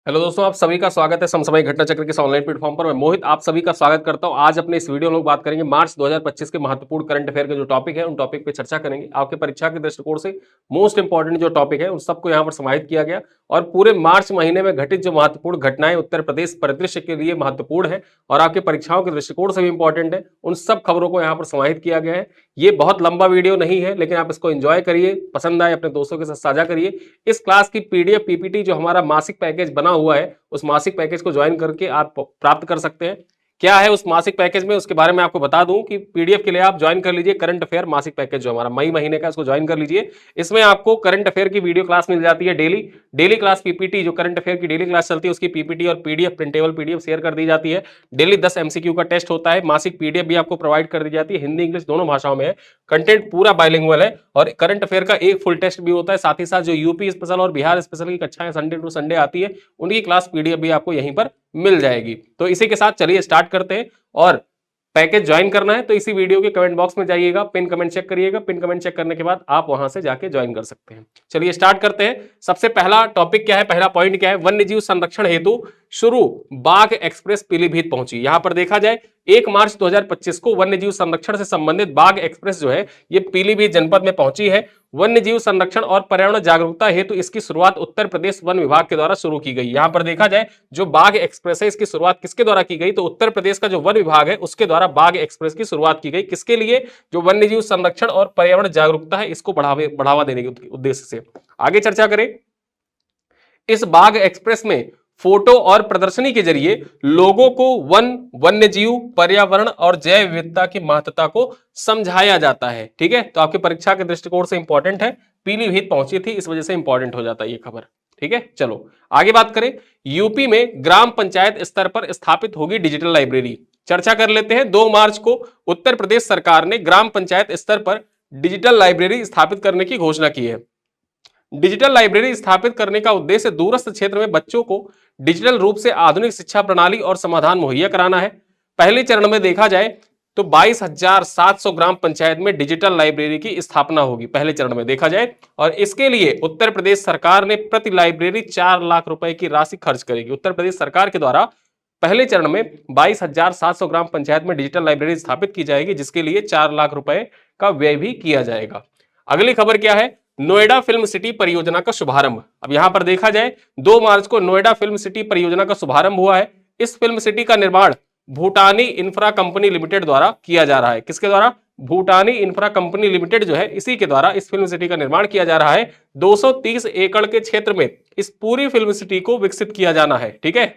Hello दोस्तों, आप सभी का स्वागत है समसामयिक घटना चक्र के इस ऑनलाइन प्लेटफॉर्म पर। मैं मोहित आप सभी का स्वागत करता हूं। आज अपने इस वीडियो में लोग बात करेंगे मार्च 2025 के महत्वपूर्ण करंट अफेयर के जो टॉपिक है उन टॉपिक पे चर्चा करेंगे। आपके परीक्षा के दृष्टिकोण से मोस्ट इंपॉर्टेंट जो टॉपिक है उन सबको यहाँ पर समाहित किया गया और पूरे मार्च महीने में घटित जो महत्वपूर्ण घटनाएं उत्तर प्रदेश परिदृश्य के लिए महत्वपूर्ण है और आपके परीक्षाओं के दृष्टिकोण से भी इंपॉर्टेंट है, उन सब खबरों को यहाँ पर समाहित किया गया है। ये बहुत लंबा वीडियो नहीं है, लेकिन आप इसको एंजॉय करिए, पसंद आए अपने दोस्तों के साथ साझा करिए। इस क्लास की पीडीएफ पीपीटी जो हमारा मासिक पैकेज बना हुआ है उस मासिक पैकेज को ज्वाइन करके आप प्राप्त कर सकते हैं। क्या है उस मासिक पैकेज में, उसके बारे में आपको बता दूं कि पीडीएफ के लिए आप ज्वाइन कर लीजिए करंट अफेयर मासिक पैकेज जो हमारा मई महीने का, इसको ज्वाइन कर लीजिए। इसमें आपको करंट अफेयर की वीडियो क्लास मिल जाती है डेली, डेली क्लास पीपीटी, जो करंट अफेयर की डेली क्लास चलती है उसकी पीपीटी और पीडीएफ, प्रिंटेबल पीडीएफ शेयर कर दी जाती है। डेली 10 एमसीक्यू का टेस्ट होता है। मासिक पीडीएफ भी आपको प्रोवाइड कर दी जाती है, हिंदी इंग्लिश दोनों भाषाओं में है। कंटेंट पूरा बाइलिंगुअल है और करंट अफेयर का एक फुल टेस्ट भी होता है। साथ ही साथ जो यूपी स्पेशल और बिहार स्पेशल की कक्षाएं संडे टू संडे आती है उनकी क्लास पीडीएफ भी आपको यहीं पर मिल जाएगी। तो इसी के साथ चलिए स्टार्ट करते हैं। और पैकेज ज्वाइन करना है तो इसी वीडियो के कमेंट बॉक्स में जाइएगा, पिन कमेंट चेक करिएगा। पिन कमेंट चेक करने के बाद आप वहां से जाके ज्वाइन कर सकते हैं। चलिए स्टार्ट करते हैं। सबसे पहला टॉपिक क्या है, पहला पॉइंट क्या है, वन्य जीव संरक्षण हेतु शुरू बाघ एक्सप्रेस पीलीभीत पहुंची। यहां पर देखा जाए 1 मार्च 2025 को वन्य जीव संरक्षण से संबंधित बाघ एक्सप्रेस जो है ये पीलीभीत जनपद में पहुंची है। वन्य जीव संरक्षण और पर्यावरण जागरूकता हेतु इसकी शुरुआत उत्तर प्रदेश वन विभाग के द्वारा शुरू की गई। यहां पर देखा जाए जो बाघ एक्सप्रेस है इसकी शुरुआत किसके द्वारा की गई, तो उत्तर प्रदेश का जो वन विभाग है उसके द्वारा बाघ एक्सप्रेस की शुरुआत की गई। किसके लिए, जो वन्य जीव संरक्षण और पर्यावरण जागरूकता है इसको बढ़ावा देने के उद्देश्य से। आगे चर्चा करें। इस बाघ एक्सप्रेस में फोटो और प्रदर्शनी के जरिए लोगों को वन, वन्य जीव, पर्यावरण और जैव विविधता की महत्ता को समझाया जाता है। ठीक है, तो आपकी परीक्षा के दृष्टिकोण से इंपॉर्टेंट है। पीलीभीत पहुंची थी इस वजह से इंपॉर्टेंट हो जाता है ये खबर। ठीक है, चलो आगे बात करें। यूपी में ग्राम पंचायत स्तर पर स्थापित होगी डिजिटल लाइब्रेरी। चर्चा कर लेते हैं। 2 मार्च को उत्तर प्रदेश सरकार ने ग्राम पंचायत स्तर पर डिजिटल लाइब्रेरी स्थापित करने की घोषणा की है। डिजिटल लाइब्रेरी स्थापित करने का उद्देश्य दूरस्थ क्षेत्र में बच्चों को डिजिटल रूप से आधुनिक शिक्षा प्रणाली और समाधान मुहैया कराना है। पहले चरण में देखा जाए तो 22,700 ग्राम पंचायत में डिजिटल लाइब्रेरी की स्थापना होगी पहले चरण में देखा जाए, और इसके लिए उत्तर प्रदेश सरकार ने प्रति लाइब्रेरी 4 लाख रुपए की राशि खर्च करेगी। उत्तर प्रदेश सरकार के द्वारा पहले चरण में 22,700 ग्राम पंचायत में डिजिटल लाइब्रेरी स्थापित की जाएगी, जिसके लिए 4 लाख रुपए का व्यय भी किया जाएगा। अगली खबर क्या है, नोएडा फिल्म सिटी परियोजना का शुभारंभ। अब यहां पर देखा जाए 2 मार्च को नोएडा फिल्म सिटी परियोजना का शुभारंभ हुआ है। इस फिल्म सिटी का निर्माण भूटानी इंफ्रा कंपनी लिमिटेड द्वारा किया जा रहा है। किसके द्वारा, भूटानी इंफ्रा कंपनी लिमिटेड जो है इसी के द्वारा इस फिल्म सिटी का निर्माण किया जा रहा है। 230 एकड़ के क्षेत्र में इस पूरी फिल्म सिटी को विकसित किया जाना है। ठीक है,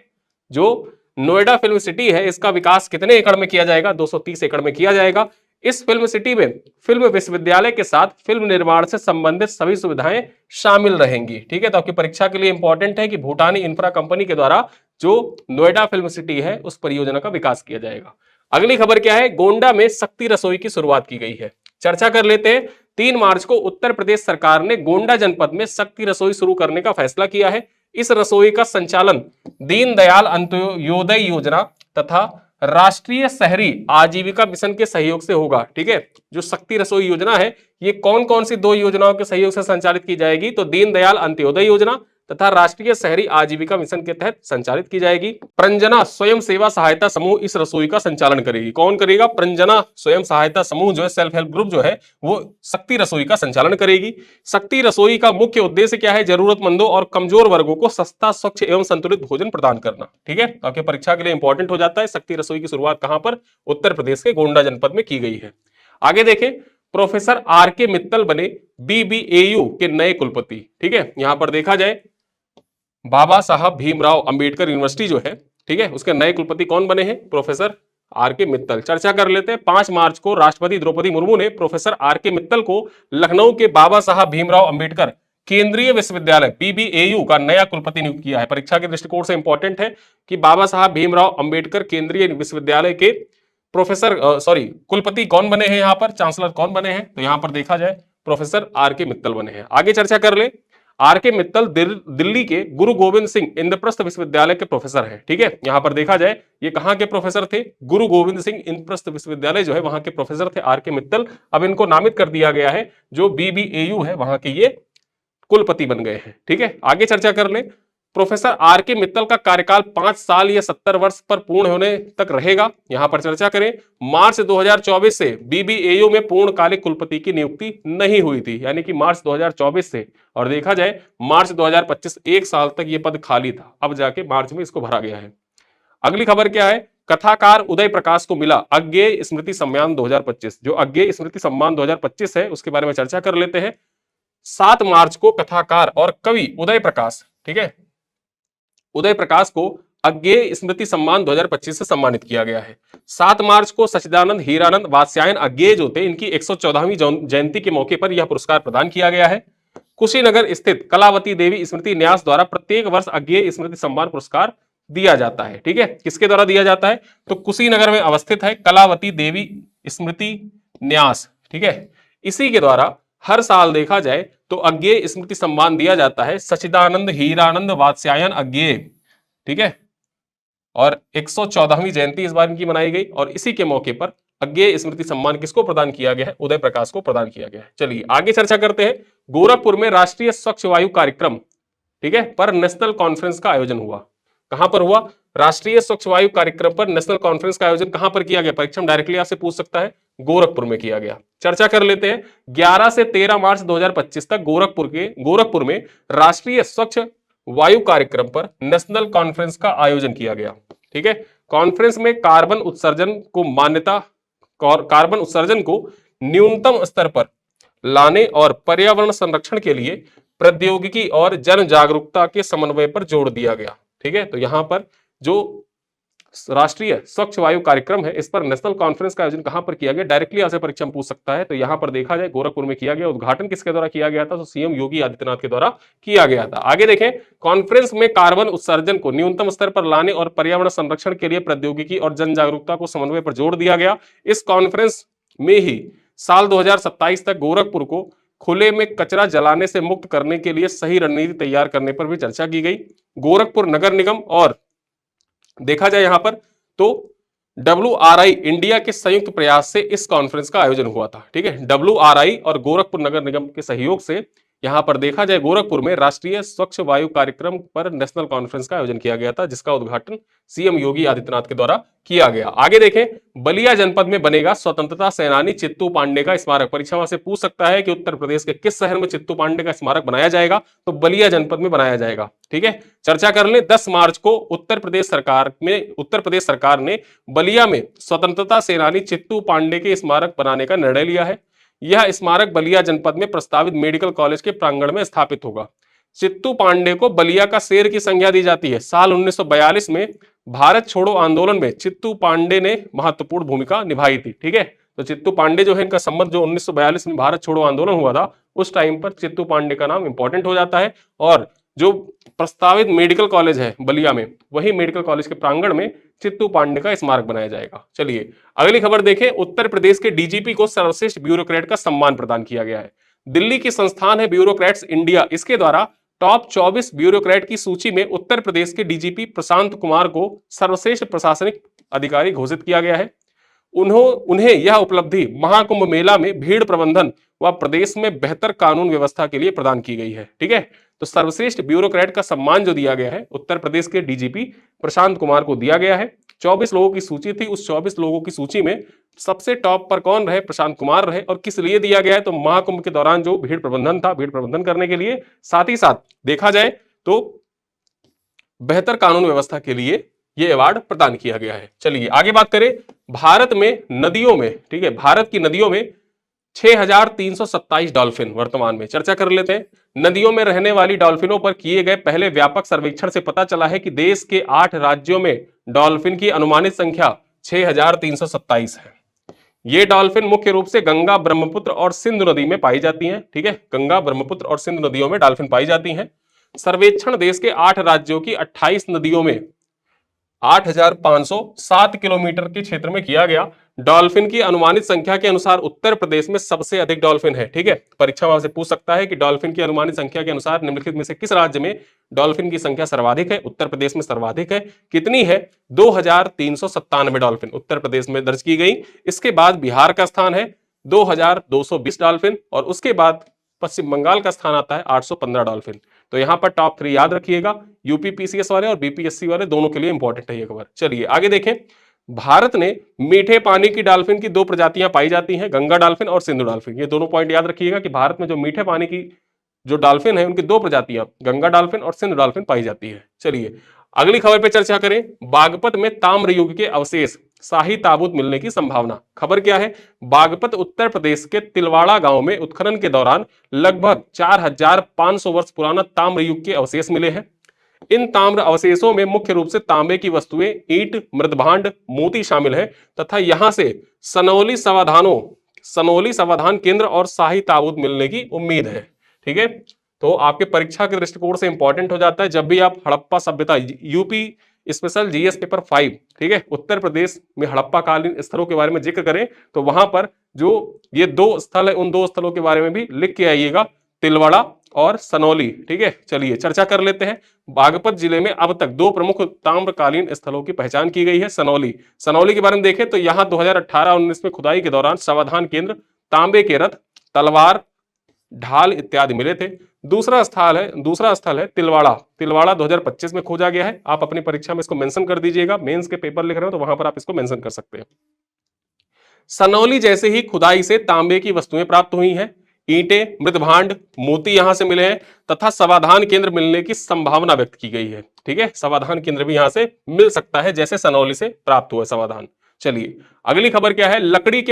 जो नोएडा फिल्म सिटी है इसका विकास कितने एकड़ में किया जाएगा, 230 एकड़ में किया जाएगा। इस फिल्म सिटी में फिल्म विश्वविद्यालय के साथ फिल्म निर्माण से संबंधित सभी सुविधाएं शामिल रहेंगी। ठीक है, तो आपकी परीक्षा के लिए इंपॉर्टेंट है कि भूटानी इंफ्रा कंपनी के द्वारा जो नोएडा फिल्म सिटी है उस परियोजना का विकास किया जाएगा। अगली खबर क्या है, गोंडा में शक्ति रसोई की शुरुआत की गई है। चर्चा कर लेते हैं। 3 मार्च को उत्तर प्रदेश सरकार ने गोंडा जनपद में शक्ति रसोई शुरू करने का फैसला किया है। इस रसोई का संचालन दीनदयाल अंत्योदय योजना तथा राष्ट्रीय शहरी आजीविका मिशन के सहयोग से होगा। ठीक है, जो शक्ति रसोई योजना है ये कौन कौन सी 2 योजनाओं के सहयोग से संचालित की जाएगी, तो दीनदयाल अंत्योदय योजना तथा राष्ट्रीय शहरी आजीविका मिशन के तहत संचालित की जाएगी। प्रंजना स्वयं सेवा सहायता समूह इस रसोई का संचालन करेगी। कौन करेगा, प्रंजना स्वयं सहायता समूह जो है, सेल्फ हेल्प ग्रुप जो है वो शक्ति रसोई का संचालन करेगी। शक्ति रसोई का मुख्य उद्देश्य क्या है, जरूरतमंदों और कमजोर वर्गों को सस्ता, स्वच्छ एवं संतुलित भोजन प्रदान करना। ठीक है, तो आपके परीक्षा के लिए इंपॉर्टेंट हो जाता है। शक्ति रसोई की शुरुआत कहां पर, उत्तर प्रदेश के गोंडा जनपद में की गई है। आगे देखें, प्रोफेसर आर.के. मित्तल बने बीबीएयू के नए कुलपति। ठीक है, यहां पर देखा जाए बाबा साहब भीमराव अंबेडकर यूनिवर्सिटी जो है, ठीक है, उसके नए कुलपति कौन बने हैं, प्रोफेसर आर.के. मित्तल। चर्चा कर लेते हैं। 5 मार्च को राष्ट्रपति द्रौपदी मुर्मू ने प्रोफेसर आर.के. मित्तल को लखनऊ के बाबा साहब भीमराव अंबेडकर केंद्रीय विश्वविद्यालय बीबीएयू का नया कुलपति नियुक्त किया है। परीक्षा के दृष्टिकोण से इंपॉर्टेंट है कि बाबा साहब भीमराव अंबेडकर केंद्रीय विश्वविद्यालय के कुलपति कौन बने हैं, यहां पर चांसलर कौन बने हैं, तो यहां पर देखा जाए प्रोफेसर आर.के. मित्तल बने हैं। आगे चर्चा कर ले। आर.के. मित्तल दिल्ली के गुरु गोविंद सिंह इंद्रप्रस्थ विश्वविद्यालय के प्रोफेसर हैं। ठीक है, यहां पर देखा जाए ये कहां के प्रोफेसर थे, गुरु गोविंद सिंह इंद्रप्रस्थ विश्वविद्यालय जो है वहां के प्रोफेसर थे आर.के. मित्तल। अब इनको नामित कर दिया गया है, जो बीबीएयू है वहां के ये कुलपति बन गए हैं। ठीक है, आगे चर्चा कर ले। प्रोफेसर आर के मित्तल का कार्यकाल 5 साल या 70 वर्ष पर पूर्ण होने तक रहेगा, यहां पर चर्चा करें। मार्च 2024 से बीबीएयू में पूर्णकालिक कुलपति की नियुक्ति नहीं हुई थी, यानी कि मार्च 2024 से, और देखा जाए मार्च 2025 एक साल तक यह पद खाली था, अब जाके मार्च में इसको भरा गया है। अगली खबर क्या है, कथाकार उदय प्रकाश को मिला अज्ञेय स्मृति सम्मान 2025। जो अज्ञेय स्मृति सम्मान 2025 है उसके बारे में चर्चा कर लेते हैं। 7 मार्च को कथाकार और कवि उदय प्रकाश, ठीक है, उदय प्रकाश को अज्ञेय स्मृति सम्मान 2025 से सम्मानित किया गया है। 7 मार्च को सच्चिदानंद हीरानंद वात्स्यायन अज्ञेय जो थे, इनकी 114वीं जयंती के मौके पर यह पुरस्कार प्रदान किया गया है। कुशीनगर स्थित कलावती देवी स्मृति न्यास द्वारा प्रत्येक वर्ष अज्ञेय स्मृति सम्मान पुरस्कार दिया जाता है, ठीक है। किसके द्वारा दिया जाता है, तो कुशीनगर में अवस्थित है कलावती देवी स्मृति न्यास, ठीक है, इसी के द्वारा हर साल देखा जाए तो अज्ञेय स्मृति सम्मान दिया जाता है सच्चिदानंद हीरानंद वात्स्यायन अज्ञेय, ठीक है, और 114वीं जयंती इस बार इनकी मनाई गई, और इसी के मौके पर अज्ञेय स्मृति सम्मान किसको प्रदान किया गया है, उदय प्रकाश को प्रदान किया गया है। चलिए आगे चर्चा करते हैं। गोरखपुर में राष्ट्रीय स्वच्छ वायु कार्यक्रम, ठीक है, पर नेशनल कॉन्फ्रेंस का आयोजन हुआ। कहां पर हुआ, राष्ट्रीय स्वच्छ वायु कार्यक्रम पर नेशनल कॉन्फ्रेंस का आयोजन कहां पर किया गया, परीक्षा में डायरेक्टली आपसे पूछ सकता है, गोरखपुर में किया गया। चर्चा कर लेते हैं। 11 से 13 मार्च 2025 तक गोरखपुर में राष्ट्रीय स्वच्छ वायु कार्यक्रम पर नेशनल कॉन्फ्रेंस का आयोजन किया गया, ठीक है। कॉन्फ्रेंस में कार्बन उत्सर्जन को न्यूनतम स्तर पर लाने और पर्यावरण संरक्षण के लिए प्रौद्योगिकी और जन जागरूकता के समन्वय पर जोर दिया गया, ठीक है। तो यहां पर जो राष्ट्रीय स्वच्छ वायु कार्यक्रम है, इस पर नेशनल कॉन्फ्रेंस का आयोजन कहां पर किया गया, डायरेक्टली आपसे परीक्षा में पूछ सकता है। तो यहां पर देखा जाए गोरखपुर में किया गया। उद्घाटन किसके द्वारा किया गया था, तो सीएम योगी आदित्यनाथ के द्वारा किया गया था। आगे देखें, कॉन्फ्रेंस में कार्बन उत्सर्जन को न्यूनतम स्तर पर लाने और पर्यावरण संरक्षण के लिए प्रौद्योगिकी और जन जागरूकता को समन्वय पर जोर दिया गया। इस कॉन्फ्रेंस में ही साल 2027 तक गोरखपुर को खुले में कचरा जलाने से मुक्त करने के लिए सही रणनीति तैयार करने पर भी चर्चा की गई। गोरखपुर नगर निगम और देखा जाए यहां पर तो WRI इंडिया के संयुक्त प्रयास से इस कॉन्फ्रेंस का आयोजन हुआ था, ठीक है। WRI और गोरखपुर नगर निगम के सहयोग से यहां पर देखा जाए गोरखपुर में राष्ट्रीय स्वच्छ वायु कार्यक्रम पर नेशनल कॉन्फ्रेंस का आयोजन किया गया था, जिसका उद्घाटन सीएम योगी आदित्यनाथ के द्वारा किया गया। आगे देखें, बलिया जनपद में बनेगा स्वतंत्रता सेनानी चित्तू पांडे का स्मारक। परीक्षा में से पूछ सकता है कि उत्तर प्रदेश के किस शहर में चित्तू पांडे का स्मारक बनाया जाएगा, तो बलिया जनपद में बनाया जाएगा, ठीक है। चर्चा कर ले, 10 मार्च को उत्तर प्रदेश सरकार ने बलिया में स्वतंत्रता सेनानी चित्तू पांडे के स्मारक बनाने का निर्णय लिया है। यह स्मारक बलिया जनपद में प्रस्तावित मेडिकल कॉलेज के प्रांगण में स्थापित होगा। चित्तू पांडे को बलिया का शेर की संज्ञा दी जाती है। साल 1942 में भारत छोड़ो आंदोलन में चित्तू पांडे ने महत्वपूर्ण भूमिका निभाई थी, ठीक है। तो चित्तू पांडे जो है, इनका संबंध जो 1942 में भारत छोड़ो आंदोलन हुआ था उस टाइम पर चित्तू पांडे का नाम इंपॉर्टेंट हो जाता है। और जो प्रस्तावित मेडिकल कॉलेज है बलिया में, वही मेडिकल कॉलेज के प्रांगण में चित्तू पांडे का स्मारक बनाया जाएगा। चलिए अगली खबर देखें। उत्तर प्रदेश के डीजीपी को सर्वश्रेष्ठ ब्यूरोक्रेट का सम्मान प्रदान किया गया है। दिल्ली की संस्थान है ब्यूरोक्रेट्स इंडिया, इसके द्वारा टॉप 24 ब्यूरोक्रेट की सूची में उत्तर प्रदेश के डीजीपी प्रशांत कुमार को सर्वश्रेष्ठ प्रशासनिक अधिकारी घोषित किया गया है। उन्हें यह उपलब्धि महाकुंभ मेला में भीड़ प्रबंधन व प्रदेश में बेहतर कानून व्यवस्था के लिए प्रदान की गई है, ठीक है। तो सर्वश्रेष्ठ ब्यूरोक्रेट का सम्मान जो दिया गया है उत्तर प्रदेश के डीजीपी प्रशांत कुमार को दिया गया है। 24 लोगों की सूची थी, उस 24 लोगों की सूची में सबसे टॉप पर कौन रहे, प्रशांत कुमार रहे। और किस लिए दिया गया है, तो महाकुंभ के दौरान जो भीड़ प्रबंधन था, भीड़ प्रबंधन करने के लिए, साथ ही साथ देखा जाए तो बेहतर कानून व्यवस्था के लिए यह अवार्ड प्रदान किया गया है। चलिए आगे बात करें। भारत में नदियों में, ठीक है, भारत की नदियों में 6327 डॉल्फिन वर्तमान में। चर्चा कर लेते हैं। नदियों में रहने वाली डॉल्फिनों पर किए गए पहले व्यापक सर्वेक्षण से पता चला है कि देश के 8 राज्यों में डॉल्फिन की अनुमानित संख्या 6327 है। ये डॉल्फिन मुख्य रूप से गंगा, ब्रह्मपुत्र और सिंधु नदी में पाई जाती हैं, ठीक है। गंगा, ब्रह्मपुत्र और सिंधु नदियों में डॉल्फिन पाई जाती हैं। सर्वेक्षण देश के 8 राज्यों की 28 नदियों में 8507 किलोमीटर के क्षेत्र में किया गया। डॉल्फिन की अनुमानित संख्या के अनुसार उत्तर प्रदेश में सबसे अधिक डॉल्फिन है, ठीक है। परीक्षा में से पूछ सकता है कि डॉल्फिन की अनुमानित संख्या के अनुसार निम्नलिखित में से किस राज्य में डॉल्फिन की संख्या सर्वाधिक है। उत्तर प्रदेश में सर्वाधिक है। कितनी है, 2397 डॉल्फिन उत्तर प्रदेश में दर्ज की गई। इसके बाद बिहार का स्थान है 2220 डॉल्फिन, और उसके बाद पश्चिम बंगाल का स्थान आता है 815 डॉल्फिन। तो यहाँ पर टॉप 3 याद रखिएगा, यूपी पीसीएस वाले और बीपीएससी वाले दोनों के लिए इंपॉर्टेंट है ये खबर। चलिए आगे देखें, भारत ने मीठे पानी की डॉल्फिन की 2 प्रजातियां पाई जाती हैं, गंगा डॉल्फिन और सिंधु डॉल्फिन। ये दोनों पॉइंट याद रखिएगा कि भारत में जो मीठे पानी की जो डॉल्फिन है उनकी 2 प्रजातियां गंगा डॉल्फिन और सिंधु डॉल्फिन पाई जाती है। चलिए अगली खबर पे चर्चा करें, बागपत में ताम्र युग के अवशेष शाही ताबूत मिलने की संभावना। खबर क्या है, बागपत उत्तर प्रदेश के तिलवाड़ा गांव में उत्खनन के दौरान लगभग 4500 वर्ष पुराना ताम्र युग के अवशेष मिले हैं। इन ताम्र अवशेषों में मुख्य रूप से तांबे की वस्तुएं, ईंट, मृदभांड, मोती शामिल है तथा यहां से सनौली समाधान केंद्र और शाही ताबूत मिलने की उम्मीद है। ठीक है, तो आपके परीक्षा के दृष्टिकोण से इंपॉर्टेंट हो जाता है जब भी आप हड़प्पा सभ्यता, यूपी स्पेशल जीएस पेपर 5, ठीक है, उत्तर प्रदेश में हड़प्पा कालीन स्थलों के बारे में जिक्र करें तो वहां पर जो ये 2 स्थल है उन 2 स्थलों के बारे में भी लिख के आइएगा, तिलवाड़ा और सनौली। ठीक है, चलिए चर्चा कर लेते हैं। बागपत जिले में अब तक 2 प्रमुख ताम्रकालीन स्थलों की पहचान की गई है। सनौली के बारे में देखें तो यहाँ 2018-19 में खुदाई के दौरान समाधान केंद्र, तांबे के रथ, तलवार, ढाल इत्यादि मिले थे। दूसरा स्थल है तिलवाड़ा 2025 में खोजा गया है। आप अपनी परीक्षा में इसको मेंशन कर दीजिएगा, मेंस के पेपर लिख रहे हो तो वहां पर आप इसको मेंशन कर सकते हैं। सनौली जैसे ही खुदाई से तांबे की वस्तुएं प्राप्त हुई हैं, ईंटें, मृदभांड, मोती यहां से मिले हैं तथा समाधान केंद्र मिलने की संभावना व्यक्त की गई है। ठीक है, समाधान केंद्र भी यहां से मिल सकता है जैसे सनौली से प्राप्त हुआ समाधान। चलिए अगली खबर क्या है, लकड़ी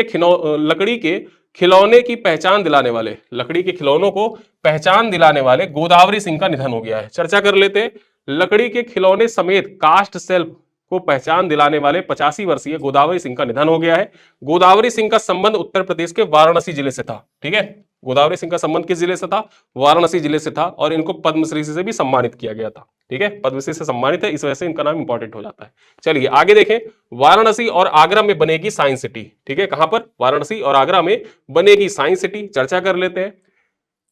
के खिलौने की पहचान दिलाने वाले, लकड़ी के खिलौनों को पहचान दिलाने वाले गोदावरी सिंह का निधन हो गया है। चर्चा कर लेते हैं, लकड़ी के खिलौने समेत कास्ट सेल्फ को पहचान दिलाने वाले 85 वर्षीय गोदावरी सिंह का निधन हो गया है। गोदावरी सिंह का संबंध उत्तर प्रदेश के वाराणसी जिले से था। ठीक है, गोदावरी सिंह का संबंध किस जिले से था, वाराणसी जिले से था और इनको पद्मश्री से भी सम्मानित किया गया था। ठीक है, पद्मश्री से सम्मानित है, इस वजह से इनका नाम इंपॉर्टेंट हो जाता है। चलिए आगे देखें, वाराणसी और आगरा में बनेगी साइंस सिटी। ठीक है, कहां पर, वाराणसी और आगरा में बनेगी साइंस सिटी। चर्चा कर लेते हैं,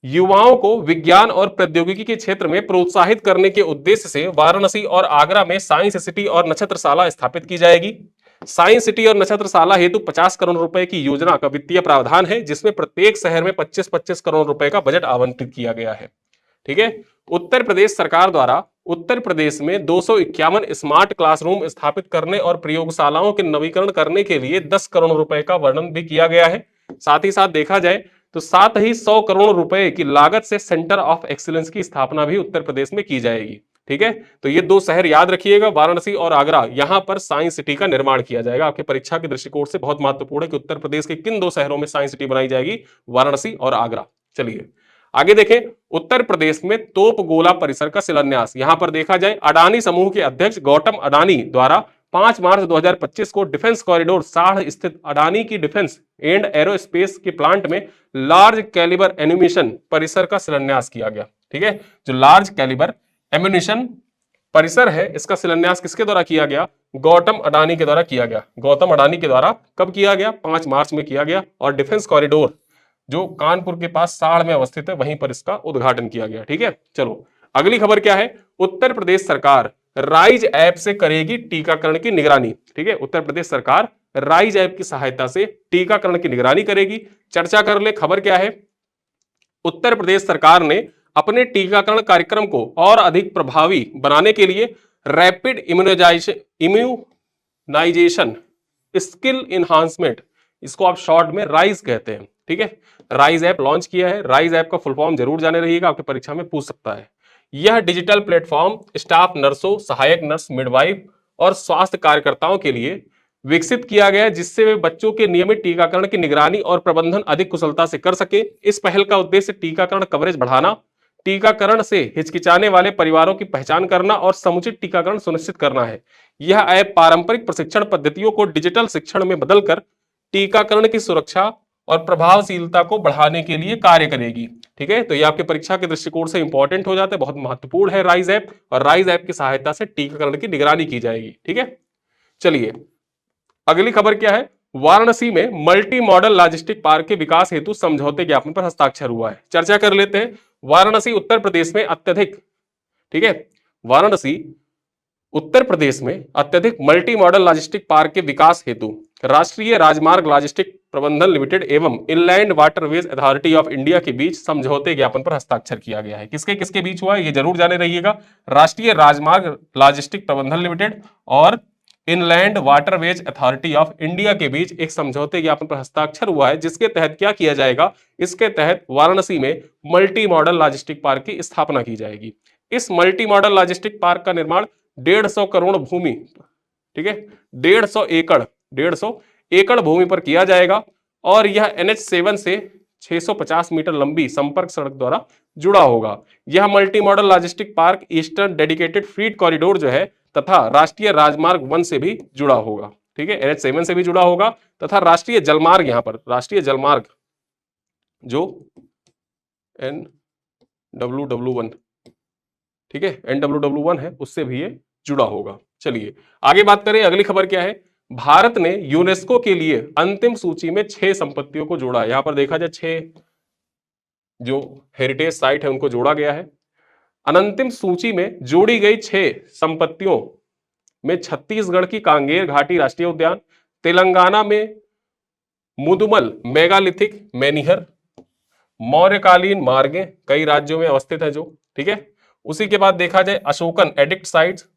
युवाओं को विज्ञान और प्रौद्योगिकी के क्षेत्र में प्रोत्साहित करने के उद्देश्य से वाराणसी और आगरा में साइंस सिटी और नक्षत्रशाला स्थापित की जाएगी। साइंस सिटी और नक्षत्रशाला हेतु 50 करोड़ रुपए की योजना का वित्तीय प्रावधान है, जिसमें प्रत्येक शहर में 25-25 करोड़ रुपए का बजट आवंटित किया गया है। ठीक है, उत्तर प्रदेश सरकार द्वारा उत्तर प्रदेश में 251 स्मार्ट क्लासरूम स्थापित करने और प्रयोगशालाओं के नवीकरण करने के लिए 10 करोड़ रुपए का वर्णन भी किया गया है। साथ ही साथ देखा जाए तो साथ ही 100 करोड़ रुपए की लागत से सेंटर ऑफ एक्सीलेंस की स्थापना भी उत्तर प्रदेश में की जाएगी। ठीक है, तो ये 2 शहर याद रखिएगा, वाराणसी और आगरा, यहां पर साइंस सिटी का निर्माण किया जाएगा। आपके परीक्षा के दृष्टिकोण से बहुत महत्वपूर्ण है कि उत्तर प्रदेश के किन 2 शहरों में साइंस सिटी बनाई जाएगी, वाराणसी और आगरा। चलिए आगे देखें, उत्तर प्रदेश में तोप गोला परिसर का शिलान्यास। यहां पर देखा जाए, अडानी समूह के अध्यक्ष गौतम अडानी द्वारा 5 मार्च 2025 को डिफेंस कॉरिडोर 60 स्थित अडानी की डिफेंस एंड एरोस्पेस के प्लांट में लार्ज कैलिबर एम्यूनिशन परिसर का शिलान्यास किया गया। ठीक है, जो लार्ज कैलिबर एम्यूनिशन परिसर है इसका शिलान्यास किसके द्वारा किया गया, गौतम अडानी के द्वारा किया गया। गौतम अडानी के द्वारा कब किया गया, 5 मार्च में किया गया। और डिफेंस कॉरिडोर जो कानपुर के पास साड़ में अवस्थित है वहीं पर इसका उद्घाटन किया गया। ठीक है, चलो अगली खबर क्या है, उत्तर प्रदेश सरकार राइज ऐप से करेगी टीकाकरण की निगरानी। ठीक है, उत्तर प्रदेश सरकार राइज ऐप की सहायता से टीकाकरण की निगरानी करेगी। चर्चा कर ले, खबर क्या है, उत्तर प्रदेश सरकार ने अपने टीकाकरण कार्यक्रम को और अधिक प्रभावी बनाने के लिए रैपिड इम्यूनाइजेशन स्किल इन्हांसमेंट, इसको आप शॉर्ट में राइज कहते हैं। ठीक है, राइज ऐप लॉन्च किया है। राइज ऐप का फुल फॉर्म जरूर जाने रहिएगा, आपके परीक्षा में पूछ सकता है। यह डिजिटल प्लेटफॉर्म स्टाफ नर्सों, सहायक नर्स, मिडवाइफ और स्वास्थ्य कार्यकर्ताओं के लिए विकसित किया गया है, जिससे वे बच्चों के नियमित टीकाकरण की निगरानी और प्रबंधन अधिक कुशलता से कर सके। इस पहल का उद्देश्य टीकाकरण कवरेज बढ़ाना, टीकाकरण से हिचकिचाने वाले परिवारों की पहचान करना और समुचित टीकाकरण सुनिश्चित करना है। यह ऐप पारंपरिक प्रशिक्षण पद्धतियों को डिजिटल शिक्षण में बदलकर टीकाकरण की सुरक्षा और प्रभावशीलता को बढ़ाने के लिए कार्य करेगी। ठीक है, तो ये आपके परीक्षा के दृष्टिकोण से इंपॉर्टेंट हो जाता है, बहुत महत्वपूर्ण है राइज ऐप, और राइज ऐप की सहायता से टीकाकरण की निगरानी की जाएगी। ठीक है, चलिए अगली खबर क्या है, वाराणसी में मल्टी मॉडल लॉजिस्टिक पार्क के विकास हेतु समझौते ज्ञापन पर हस्ताक्षर हुआ है। चर्चा कर लेते हैं, वाराणसी उत्तर प्रदेश में अत्यधिक, ठीक है, वाराणसी उत्तर प्रदेश में अत्यधिक मल्टी मॉडल लॉजिस्टिक पार्क के विकास हेतु राष्ट्रीय राजमार्ग लॉजिस्टिक प्रबंधन लिमिटेड एवं inland waterways authority of India के बीच समझौते ज्ञापन पर हस्ताक्षर किया गया है। किसके किसके बीच हुआ है ये जरूर जाने रहिएगा। राष्ट्रीय राजमार्ग लॉजिस्टिक प्रबंधन लिमिटेड और inland waterways authority of India के बीच एक समझौते ज्ञापन पर हस्ताक्षर हुआ है, जिसके तहत क्या किया जाएगा, इसके तहत वाराणसी में मल्टी मॉडल लॉजिस्टिक पार्क की स्थापना की जाएगी। इस मल्टी मॉडल लॉजिस्टिक पार्क का निर्माण 150 करोड़ भूमि, ठीक है, 150 एकड़ भूमि पर किया जाएगा और यह NH7 से 650 मीटर लंबी संपर्क सड़क द्वारा जुड़ा होगा। यह multi modal logistic park eastern dedicated freight corridor जो है तथा राष्ट्रीय राजमार्ग 1 से भी जुड़ा होगा, ठीक है, NH7 से भी जुड़ा होगा तथा राष्ट्रीय जलमार्ग, यहां पर राष्ट्रीय जलमार्ग जो NWW1, ठीक है, NWW1 है, उससे भी ये जुड़ा होगा। चलिए आगे बात करें, अगली खबर क्या है। भारत ने यूनेस्को के लिए अंतिम सूची में 6 संपत्तियों को जोड़ा। यहां पर देखा जाए 6 जो हेरिटेज साइट है उनको जोड़ा गया है। अनंतिम सूची में जोड़ी गई 6 संपत्तियों में छत्तीसगढ़ की कांगेर घाटी राष्ट्रीय उद्यान, तेलंगाना में मुदुमल मेगालिथिक मैनिहर, मौर्यकालीन मार्गे कई राज्यों में अवस्थित है जो, ठीक है। उसी के बाद देखा जाए अशोकन एडिक्ट साइट्स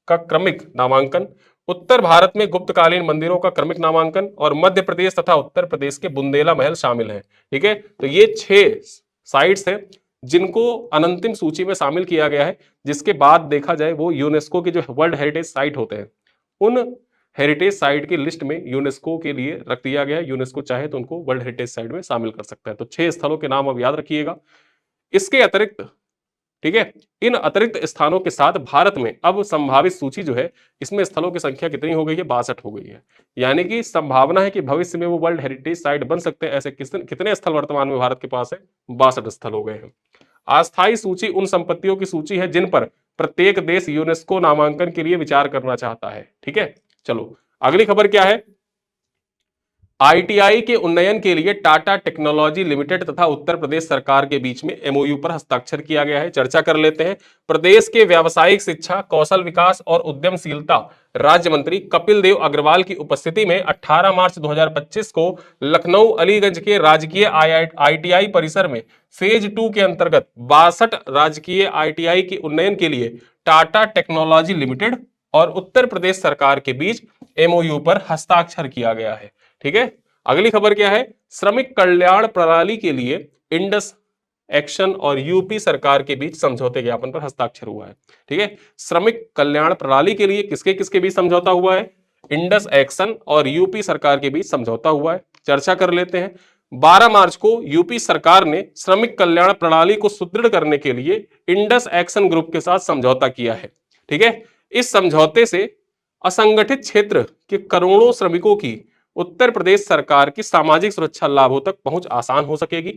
का क्रमिक नामांकन, उत्तर भारत में गुप्तकालीन मंदिरों का क्रमिक नामांकन और मध्य प्रदेश तथा उत्तर प्रदेश के बुंदेला महल शामिल है, ठीक है। तो ये 6 साइट्स हैं जिनको अनंतिम सूची में शामिल किया गया है, जिसके बाद देखा जाए वो यूनेस्को के जो वर्ल्ड हेरिटेज साइट होते हैं उन हेरिटेज साइट की लिस्ट में यूनेस्को के लिए रख दिया गया है। यूनेस्को चाहे तो उनको वर्ल्ड हेरिटेज साइट में शामिल कर सकता है। तो 6 स्थलों के नाम अब याद रखिएगा। इसके अतिरिक्त, ठीक है, इन अतिरिक्त स्थानों के साथ भारत में अब संभावित सूची जो है इसमें स्थलों की संख्या कितनी हो गई है, 62 हो गई है। यानी कि संभावना है कि भविष्य में वो वर्ल्ड हेरिटेज साइट बन सकते हैं। ऐसे कितने स्थल वर्तमान में भारत के पास है, 62 स्थल हो गए हैं। अस्थायी सूची उन संपत्तियों की सूची है जिन पर प्रत्येक देश यूनेस्को नामांकन के लिए विचार करना चाहता है, ठीक है। चलो अगली खबर क्या है। ITI के उन्नयन के लिए टाटा टेक्नोलॉजी लिमिटेड तथा उत्तर प्रदेश सरकार के बीच में MOU पर हस्ताक्षर किया गया है। चर्चा कर लेते हैं। प्रदेश के व्यावसायिक शिक्षा, कौशल विकास और उद्यमशीलता राज्य मंत्री कपिल देव अग्रवाल की उपस्थिति में 18 मार्च 2025 को लखनऊ अलीगंज के राजकीय ITI परिसर में फेज 2 के अंतर्गत 62 राजकीय ITI के उन्नयन के लिए टाटा टेक्नोलॉजी लिमिटेड और उत्तर प्रदेश सरकार के बीच MOU पर हस्ताक्षर किया गया है, ठीक है। अगली खबर क्या है। श्रमिक कल्याण प्रणाली के लिए इंडस एक्शन और यूपी सरकार के बीच समझौते ज्ञापन पर हस्ताक्षर हुआ है, ठीक है। श्रमिक कल्याण प्रणाली के लिए किसके किसके बीच समझौता हुआ है, इंडस एक्शन और यूपी सरकार के बीच समझौता हुआ है। चर्चा कर लेते हैं। 12 मार्च को यूपी सरकार ने श्रमिक कल्याण प्रणाली को सुदृढ़ करने के लिए इंडस एक्शन ग्रुप के साथ समझौता किया है, ठीक है। इस समझौते से असंगठित क्षेत्र के करोड़ों श्रमिकों की उत्तर प्रदेश सरकार की सामाजिक सुरक्षा लाभों तक पहुंच आसान हो सकेगी।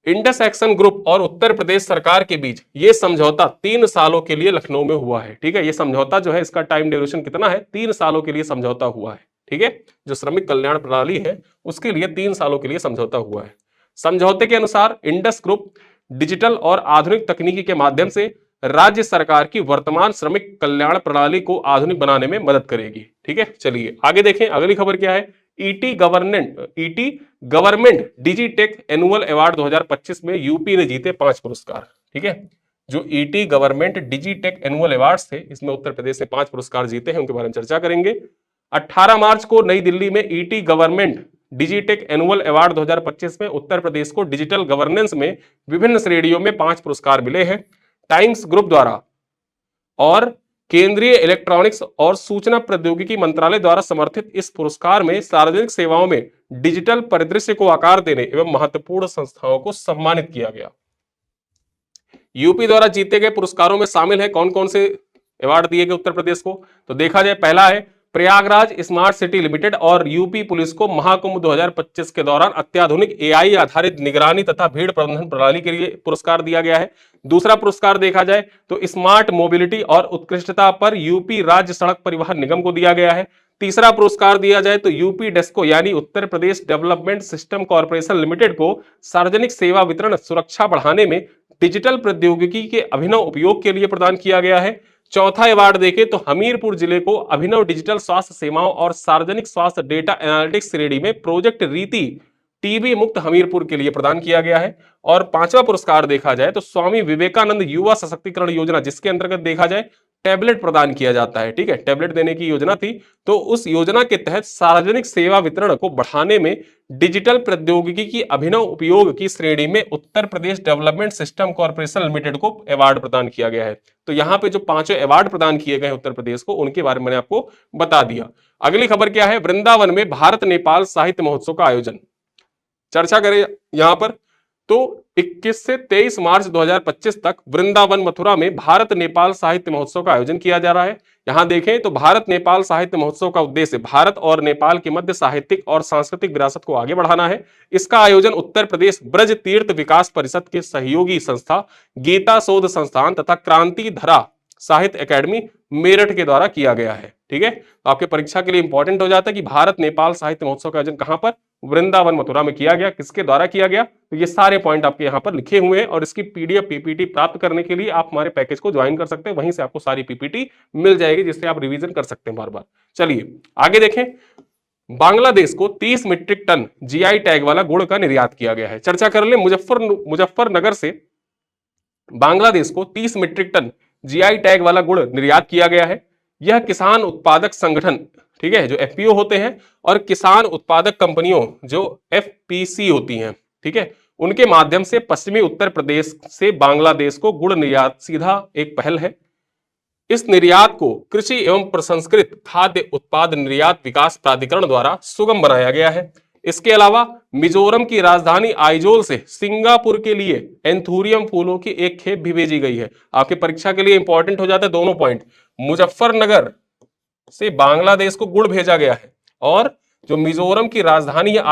इंडस एक्शन ग्रुप और उत्तर प्रदेश सरकार के बीच यह समझौता 3 सालों के लिए लखनऊ में हुआ है, ठीक है। यह समझौता जो है इसका टाइम ड्यूरेशन कितना है, 3 सालों के लिए समझौता हुआ है, ठीक है। जो श्रमिक कल्याण प्रणाली है उसके लिए 3 सालों के लिए समझौता हुआ है। समझौते के अनुसार इंडस ग्रुप डिजिटल और आधुनिक तकनीकी के माध्यम से राज्य सरकार की वर्तमान श्रमिक कल्याण प्रणाली को आधुनिक बनाने में मदद करेगी, ठीक है। चलिए आगे देखें। अगली खबर क्या है। ET government Digitek annual award 2025 में यूपी ने जीते 5 पुरस्कार, ठीक है। जो ET government Digitek annual award थे इसमें उत्तर प्रदेश ने 5 पुरस्कार जीते हैं, उनके बारे में चर्चा करेंगे। 18 मार्च को नई दिल्ली में ET government Digitek annual award 2025 में उत्तर प्रदेश को डिजिटल गवर्नेंस में विभिन्न श्रेणियों में 5 पुरस्कार मिले हैं। टाइम्स ग्रुप द्वारा और केंद्रीय इलेक्ट्रॉनिक्स और सूचना प्रौद्योगिकी मंत्रालय द्वारा समर्थित इस पुरस्कार में सार्वजनिक सेवाओं में डिजिटल परिदृश्य को आकार देने एवं महत्वपूर्ण संस्थाओं को सम्मानित किया गया। यूपी द्वारा जीते गए पुरस्कारों में शामिल है कौन कौन से अवार्ड दिए गए उत्तर प्रदेश को, तो देखा जाए पहला है प्रयागराज स्मार्ट सिटी लिमिटेड और यूपी पुलिस को महाकुंभ 2025 के दौरान अत्याधुनिक AI आधारित निगरानी तथा भीड़ प्रबंधन प्रणाली के लिए पुरस्कार दिया गया है। दूसरा पुरस्कार देखा जाए तो स्मार्ट मोबिलिटी और उत्कृष्टता पर यूपी राज्य सड़क परिवहन निगम को दिया गया है। तीसरा पुरस्कार दिया जाए तो यूपी डेस्को यानी Uttar Pradesh development system corporation limited को सार्वजनिक सेवा वितरण सुरक्षा बढ़ाने में डिजिटल प्रौद्योगिकी के अभिनव उपयोग के लिए प्रदान किया गया है। चौथा अवार्ड देखें तो हमीरपुर जिले को अभिनव डिजिटल स्वास्थ्य सेवाओं और सार्वजनिक स्वास्थ्य डेटा एनालिटिक्स श्रेणी में प्रोजेक्ट रीति टीबी मुक्त हमीरपुर के लिए प्रदान किया गया है। और पांचवा पुरस्कार देखा जाए तो स्वामी विवेकानंद युवा सशक्तिकरण योजना, जिसके अंतर्गत देखा जाए टैबलेट प्रदान किया जाता है, ठीक है, टैबलेट देने की योजना थी, तो उस योजना के तहत सार्वजनिक सेवा वितरण को बढ़ाने में डिजिटल प्रौद्योगिकी की अभिनव उपयोग की श्रेणी में Uttar Pradesh development system corporation limited को अवार्ड प्रदान किया गया है। तो यहाँ पे जो पांचों अवार्ड प्रदान किए गए उत्तर प्रदेश को, उनके बारे में मैंने आपको बता दिया। अगली खबर क्या है, वृंदावन में भारत नेपाल साहित्य महोत्सव का आयोजन। चर्चा करें यहां पर तो 21 से 23 मार्च 2025 तक वृंदावन मथुरा में भारत नेपाल साहित्य महोत्सव का आयोजन किया जा रहा है। यहां देखें तो भारत नेपाल साहित्य महोत्सव का उद्देश्य भारत और नेपाल के मध्य साहित्यिक और सांस्कृतिक विरासत को आगे बढ़ाना है। इसका आयोजन उत्तर प्रदेश ब्रज तीर्थ विकास परिषद के सहयोगी संस्था गीता शोध संस्थान तथा क्रांति धरा साहित्य एकेडमी मेरठ के द्वारा किया गया है। ठीक है, तो आपके परीक्षा के लिए इंपॉर्टेंट हो जाता है कि भारत नेपाल साहित्य महोत्सव का आयोजन कहां पर, वृंदावन मथुरा में किया गया, किसके द्वारा किया गया, तो ये सारे पॉइंट आपके यहाँ पर लिखे हुए हैं। और इसकी पीडीएफ पीपीटी प्राप्त करने के लिए आप हमारे पैकेज को ज्वाइन कर सकते हैं, वहीं से आपको सारी पीपीटी मिल जाएगी, जिससे आप रिवीजन कर सकते हैं बार बार। चलिए आगे देखें, बांग्लादेश को 30 मीट्रिक टन जीआई टैग वाला गुड़ का निर्यात किया गया है। चर्चा कर ले, मुजफ्फरनगर से बांग्लादेश को 30 मीट्रिक टन जीआई टैग वाला गुड़ निर्यात किया गया है। यह किसान उत्पादक संगठन, ठीक है, जो एफपीओ होते हैं, और किसान उत्पादक कंपनियों जो एफपीसी होती हैं, ठीक है, उनके माध्यम से पश्चिमी उत्तर प्रदेश से बांग्लादेश को गुड़ निर्यात सीधा एक पहल है। इस निर्यात को कृषि एवं प्रसंस्कृत खाद्य उत्पाद निर्यात विकास प्राधिकरण द्वारा सुगम बनाया गया है। इसके अलावा मिजोरम की राजधानी आइजोल से सिंगापुर के लिए एंथूरियम फूलों की एक खेप भी भेजी गई है। आपकी परीक्षा के लिए इंपॉर्टेंट हो जाता है दोनों पॉइंट, मुजफ्फरनगर से बांग्लादेश को गुड़ भेजा गया है, और जो मिजोरम की राजधानी है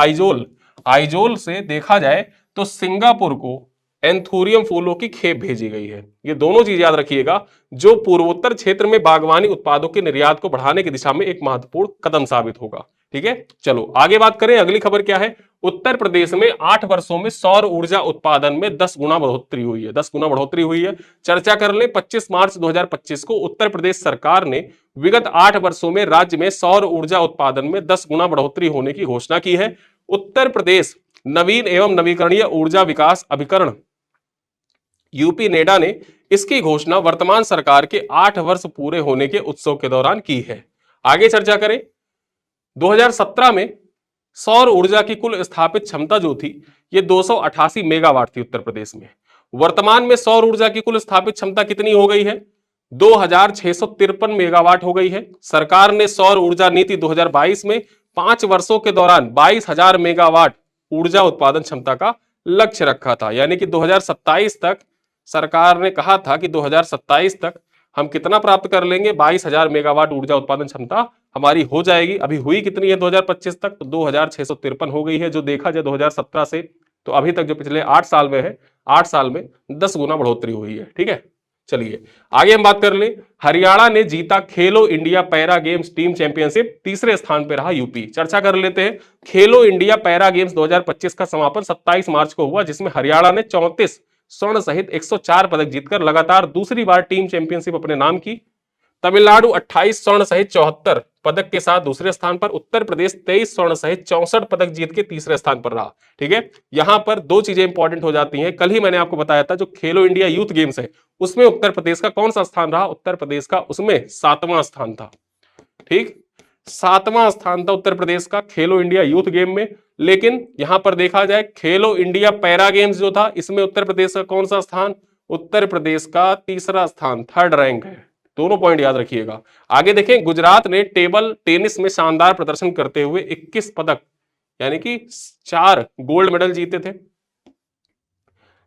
आइजोल से देखा जाए तो सिंगापुर को एंथूरियम फूलों की खेप भेजी गई है। ये दोनों चीज याद रखिएगा, जो पूर्वोत्तर क्षेत्र में बागवानी उत्पादों के निर्यात को बढ़ाने की दिशा में एक महत्वपूर्ण कदम साबित होगा। ठीक है, चलो आगे बात करें। अगली खबर क्या है, उत्तर प्रदेश में 8 वर्षों में सौर ऊर्जा उत्पादन में 10 गुना बढ़ोतरी हुई है। 10 गुना बढ़ोतरी हुई है। चर्चा कर ले, 25 मार्च 2025 को उत्तर प्रदेश सरकार ने विगत 8 वर्षों में राज्य में सौर ऊर्जा उत्पादन में 10 गुना बढ़ोतरी होने की घोषणा की है। उत्तर प्रदेश नवीन एवं नवीकरणीय ऊर्जा विकास अभिकरण यूपी नेडा ने इसकी घोषणा वर्तमान सरकार के 8 वर्ष पूरे होने के उत्सव के दौरान की है। आगे चर्चा करें, 2017 में सौर ऊर्जा की कुल स्थापित क्षमता जो थी ये 288 मेगावाट थी उत्तर प्रदेश में। वर्तमान में सौर ऊर्जा की कुल स्थापित क्षमता कितनी हो गई है, 2653 मेगावाट हो गई है। सरकार ने सौर ऊर्जा नीति 2022 में 5 वर्षों के दौरान 22,000 मेगावाट ऊर्जा उत्पादन क्षमता का लक्ष्य रखा था। यानी कि 2027 तक सरकार ने कहा था कि 2027 तक हम कितना प्राप्त कर लेंगे, 22,000 मेगावाट ऊर्जा उत्पादन क्षमता हमारी हो जाएगी। अभी हुई कितनी है 2025 तक, तो 2653 हो गई है। जो देखा जाए 2017 से तो अभी तक जो पिछले 8 साल में है, 8 साल में 10 गुना बढ़ोतरी हुई है। ठीक है, चलिए आगे हम बात कर ले। हरियाणा ने जीता खेलो India para games team championship, तीसरे स्थान पर रहा यूपी। चर्चा कर लेते हैं, खेलो इंडिया पैरा गेम्स 2025 का समापन 27 मार्च को हुआ, जिसमें हरियाणा ने 34 स्वर्ण सहित 104 पदक जीतकर लगातार दूसरी बार टीम चैंपियनशिप अपने नाम की। तमिलनाडु 28 स्वर्ण सहित 74 पदक के साथ दूसरे स्थान पर, उत्तर प्रदेश 23 स्वर्ण सहित 64 पदक जीत के तीसरे स्थान पर रहा। ठीक है, यहां पर दो चीजें इंपॉर्टेंट हो जाती हैं। कल ही मैंने आपको बताया था जो खेलो इंडिया यूथ गेम्स है उसमें उत्तर प्रदेश का कौन सा स्थान रहा, उत्तर प्रदेश का उसमें 7वां स्थान था। ठीक, 7वां स्थान था उत्तर प्रदेश का खेलो इंडिया यूथ गेम में। लेकिन यहां पर देखा जाए खेलो इंडिया पैरा गेम्स जो था इसमें उत्तर प्रदेश का कौन सा स्थान, उत्तर प्रदेश का तीसरा स्थान, 3rd रैंक है। दोनों पॉइंट याद रखिएगा। आगे देखें, गुजरात ने टेबल टेनिस में शानदार प्रदर्शन करते हुए 21 पदक यानी कि 4 गोल्ड मेडल जीते थे।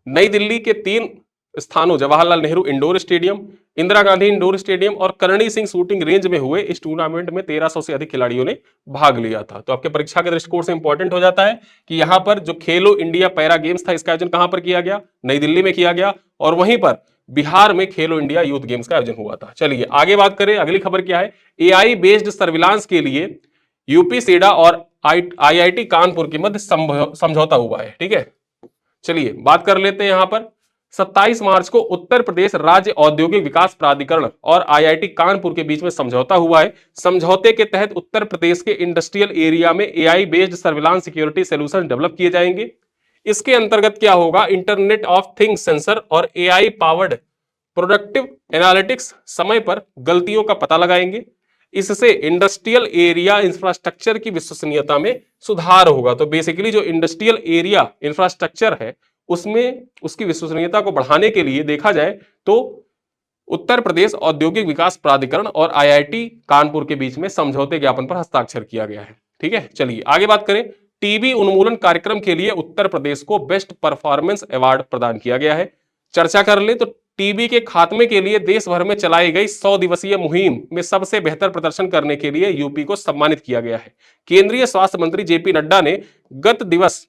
नई दिल्ली के 3 स्थानों Jawaharlal Nehru indoor stadium, Indira Gandhi indoor stadium और करणी सिंह शूटिंग रेंज में हुए इस टूर्नामेंट में 1300 से अधिक खिलाड़ियों ने भाग लिया था। तो आपके परीक्षा के दृष्टिकोण से इंपॉर्टेंट हो जाता है कि यहां पर जो खेलो इंडिया पैरा गेम्स था इसका आयोजन कहां पर किया गया, नई दिल्ली में किया गया, और वहीं पर बिहार में खेलो इंडिया यूथ गेम्स का आयोजन हुआ था। चलिए आगे बात करें, अगली खबर क्या है, एआई बेस्ड सर्विलांस के लिए यूपी सेडा और आईआईटी कानपुर के मध्य समझौता हुआ है। ठीक है, चलिए बात कर लेते हैं यहां पर 27 मार्च को उत्तर प्रदेश राज्य औद्योगिक विकास प्राधिकरण और आईआईटी कानपुर के बीच में समझौता हुआ है। समझौते के तहत उत्तर प्रदेश के इंडस्ट्रियल एरिया में AI based surveillance security solution develop किए जाएंगे। इसके अंतर्गत क्या होगा, इंटरनेट ऑफ थिंग्स सेंसर और एआई पावर्ड प्रोडक्टिव एनालिटिक्स समय पर गलतियों का पता लगाएंगे। इससे इंडस्ट्रियल एरिया इंफ्रास्ट्रक्चर की विश्वसनीयता में सुधार होगा। तो बेसिकली जो इंडस्ट्रियल एरिया इंफ्रास्ट्रक्चर है उसमें उसकी विश्वसनीयता को बढ़ाने के लिए देखा जाए तो उत्तर प्रदेश औद्योगिक विकास प्राधिकरण और आईआईटी कानपुर के बीच में समझौते ज्ञापन पर हस्ताक्षर किया गया है। ठीक है, चलिए आगे बात करें। टीबी उन्मूलन कार्यक्रम के लिए उत्तर प्रदेश को बेस्ट परफॉर्मेंस अवार्ड प्रदान किया गया है। चर्चा कर ले तो टीबी के खात्मे के लिए देश भर में चलाई गई 100 दिवसीय मुहिम में सबसे बेहतर प्रदर्शन करने के लिए यूपी को सम्मानित किया गया है। केंद्रीय स्वास्थ्य मंत्री जेपी नड्डा ने गत दिवस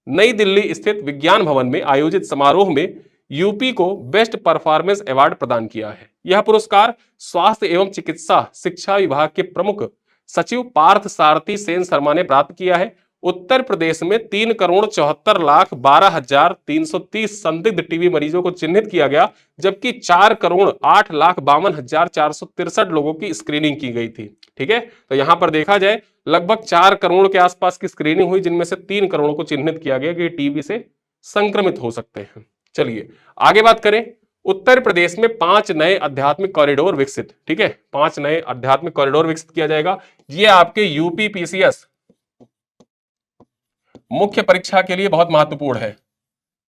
नई दिल्ली स्थित विज्ञान भवन में आयोजित समारोह में यूपी को बेस्ट परफॉर्मेंस अवार्ड प्रदान किया है। यह पुरस्कार स्वास्थ्य एवं चिकित्सा शिक्षा विभाग के प्रमुख सचिव पार्थ सारथी सेन शर्मा ने प्राप्त किया है। उत्तर प्रदेश में 3,74,12,330 संदिग्ध टीबी मरीजों को चिन्हित किया गया, जबकि 4,08,52,463 लोगों की स्क्रीनिंग की गई थी। ठीक है, तो यहां पर देखा जाए लगभग 4 करोड़ के आसपास की स्क्रीनिंग हुई, जिनमें से 3 करोड़ को चिन्हित किया गया कि टीबी से संक्रमित हो सकते हैं। चलिए आगे बात करें। उत्तर प्रदेश में 5 नए आध्यात्मिक कॉरिडोर विकसित। ठीक है, 5 नए आध्यात्मिक कॉरिडोर विकसित किया जाएगा। ये आपके यूपी पीसीएस मुख्य परीक्षा के लिए बहुत महत्वपूर्ण है।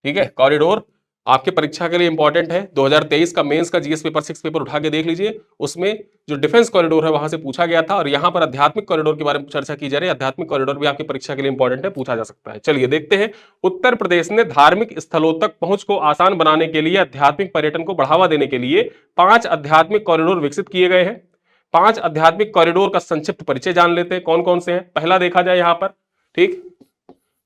ठीक है, कॉरिडोर आपके परीक्षा के लिए इंपॉर्टेंट है। 2023 का मेंस का जीएस पेपर 6 पेपर उठा के देख लीजिए, उसमें जो डिफेंस कॉरिडोर है वहां से पूछा गया था, और यहां पर आध्यात्मिक कॉरिडोर के बारे में चर्चा की जा रही है। आध्यात्मिक कॉरिडोर भी आपकी परीक्षा के लिए इंपॉर्टेंट है, पूछा जा सकता है। चलिए देखते हैं। उत्तर प्रदेश ने धार्मिक स्थलों तक पहुंच को आसान बनाने के लिए, आध्यात्मिक पर्यटन को बढ़ावा देने के लिए 5 आध्यात्मिक कॉरिडोर विकसित किए गए हैं। 5 आध्यात्मिक कॉरिडोर का संक्षिप्त परिचय जान लेते हैं, कौन कौन से हैं। पहला देखा जाए यहां पर, ठीक,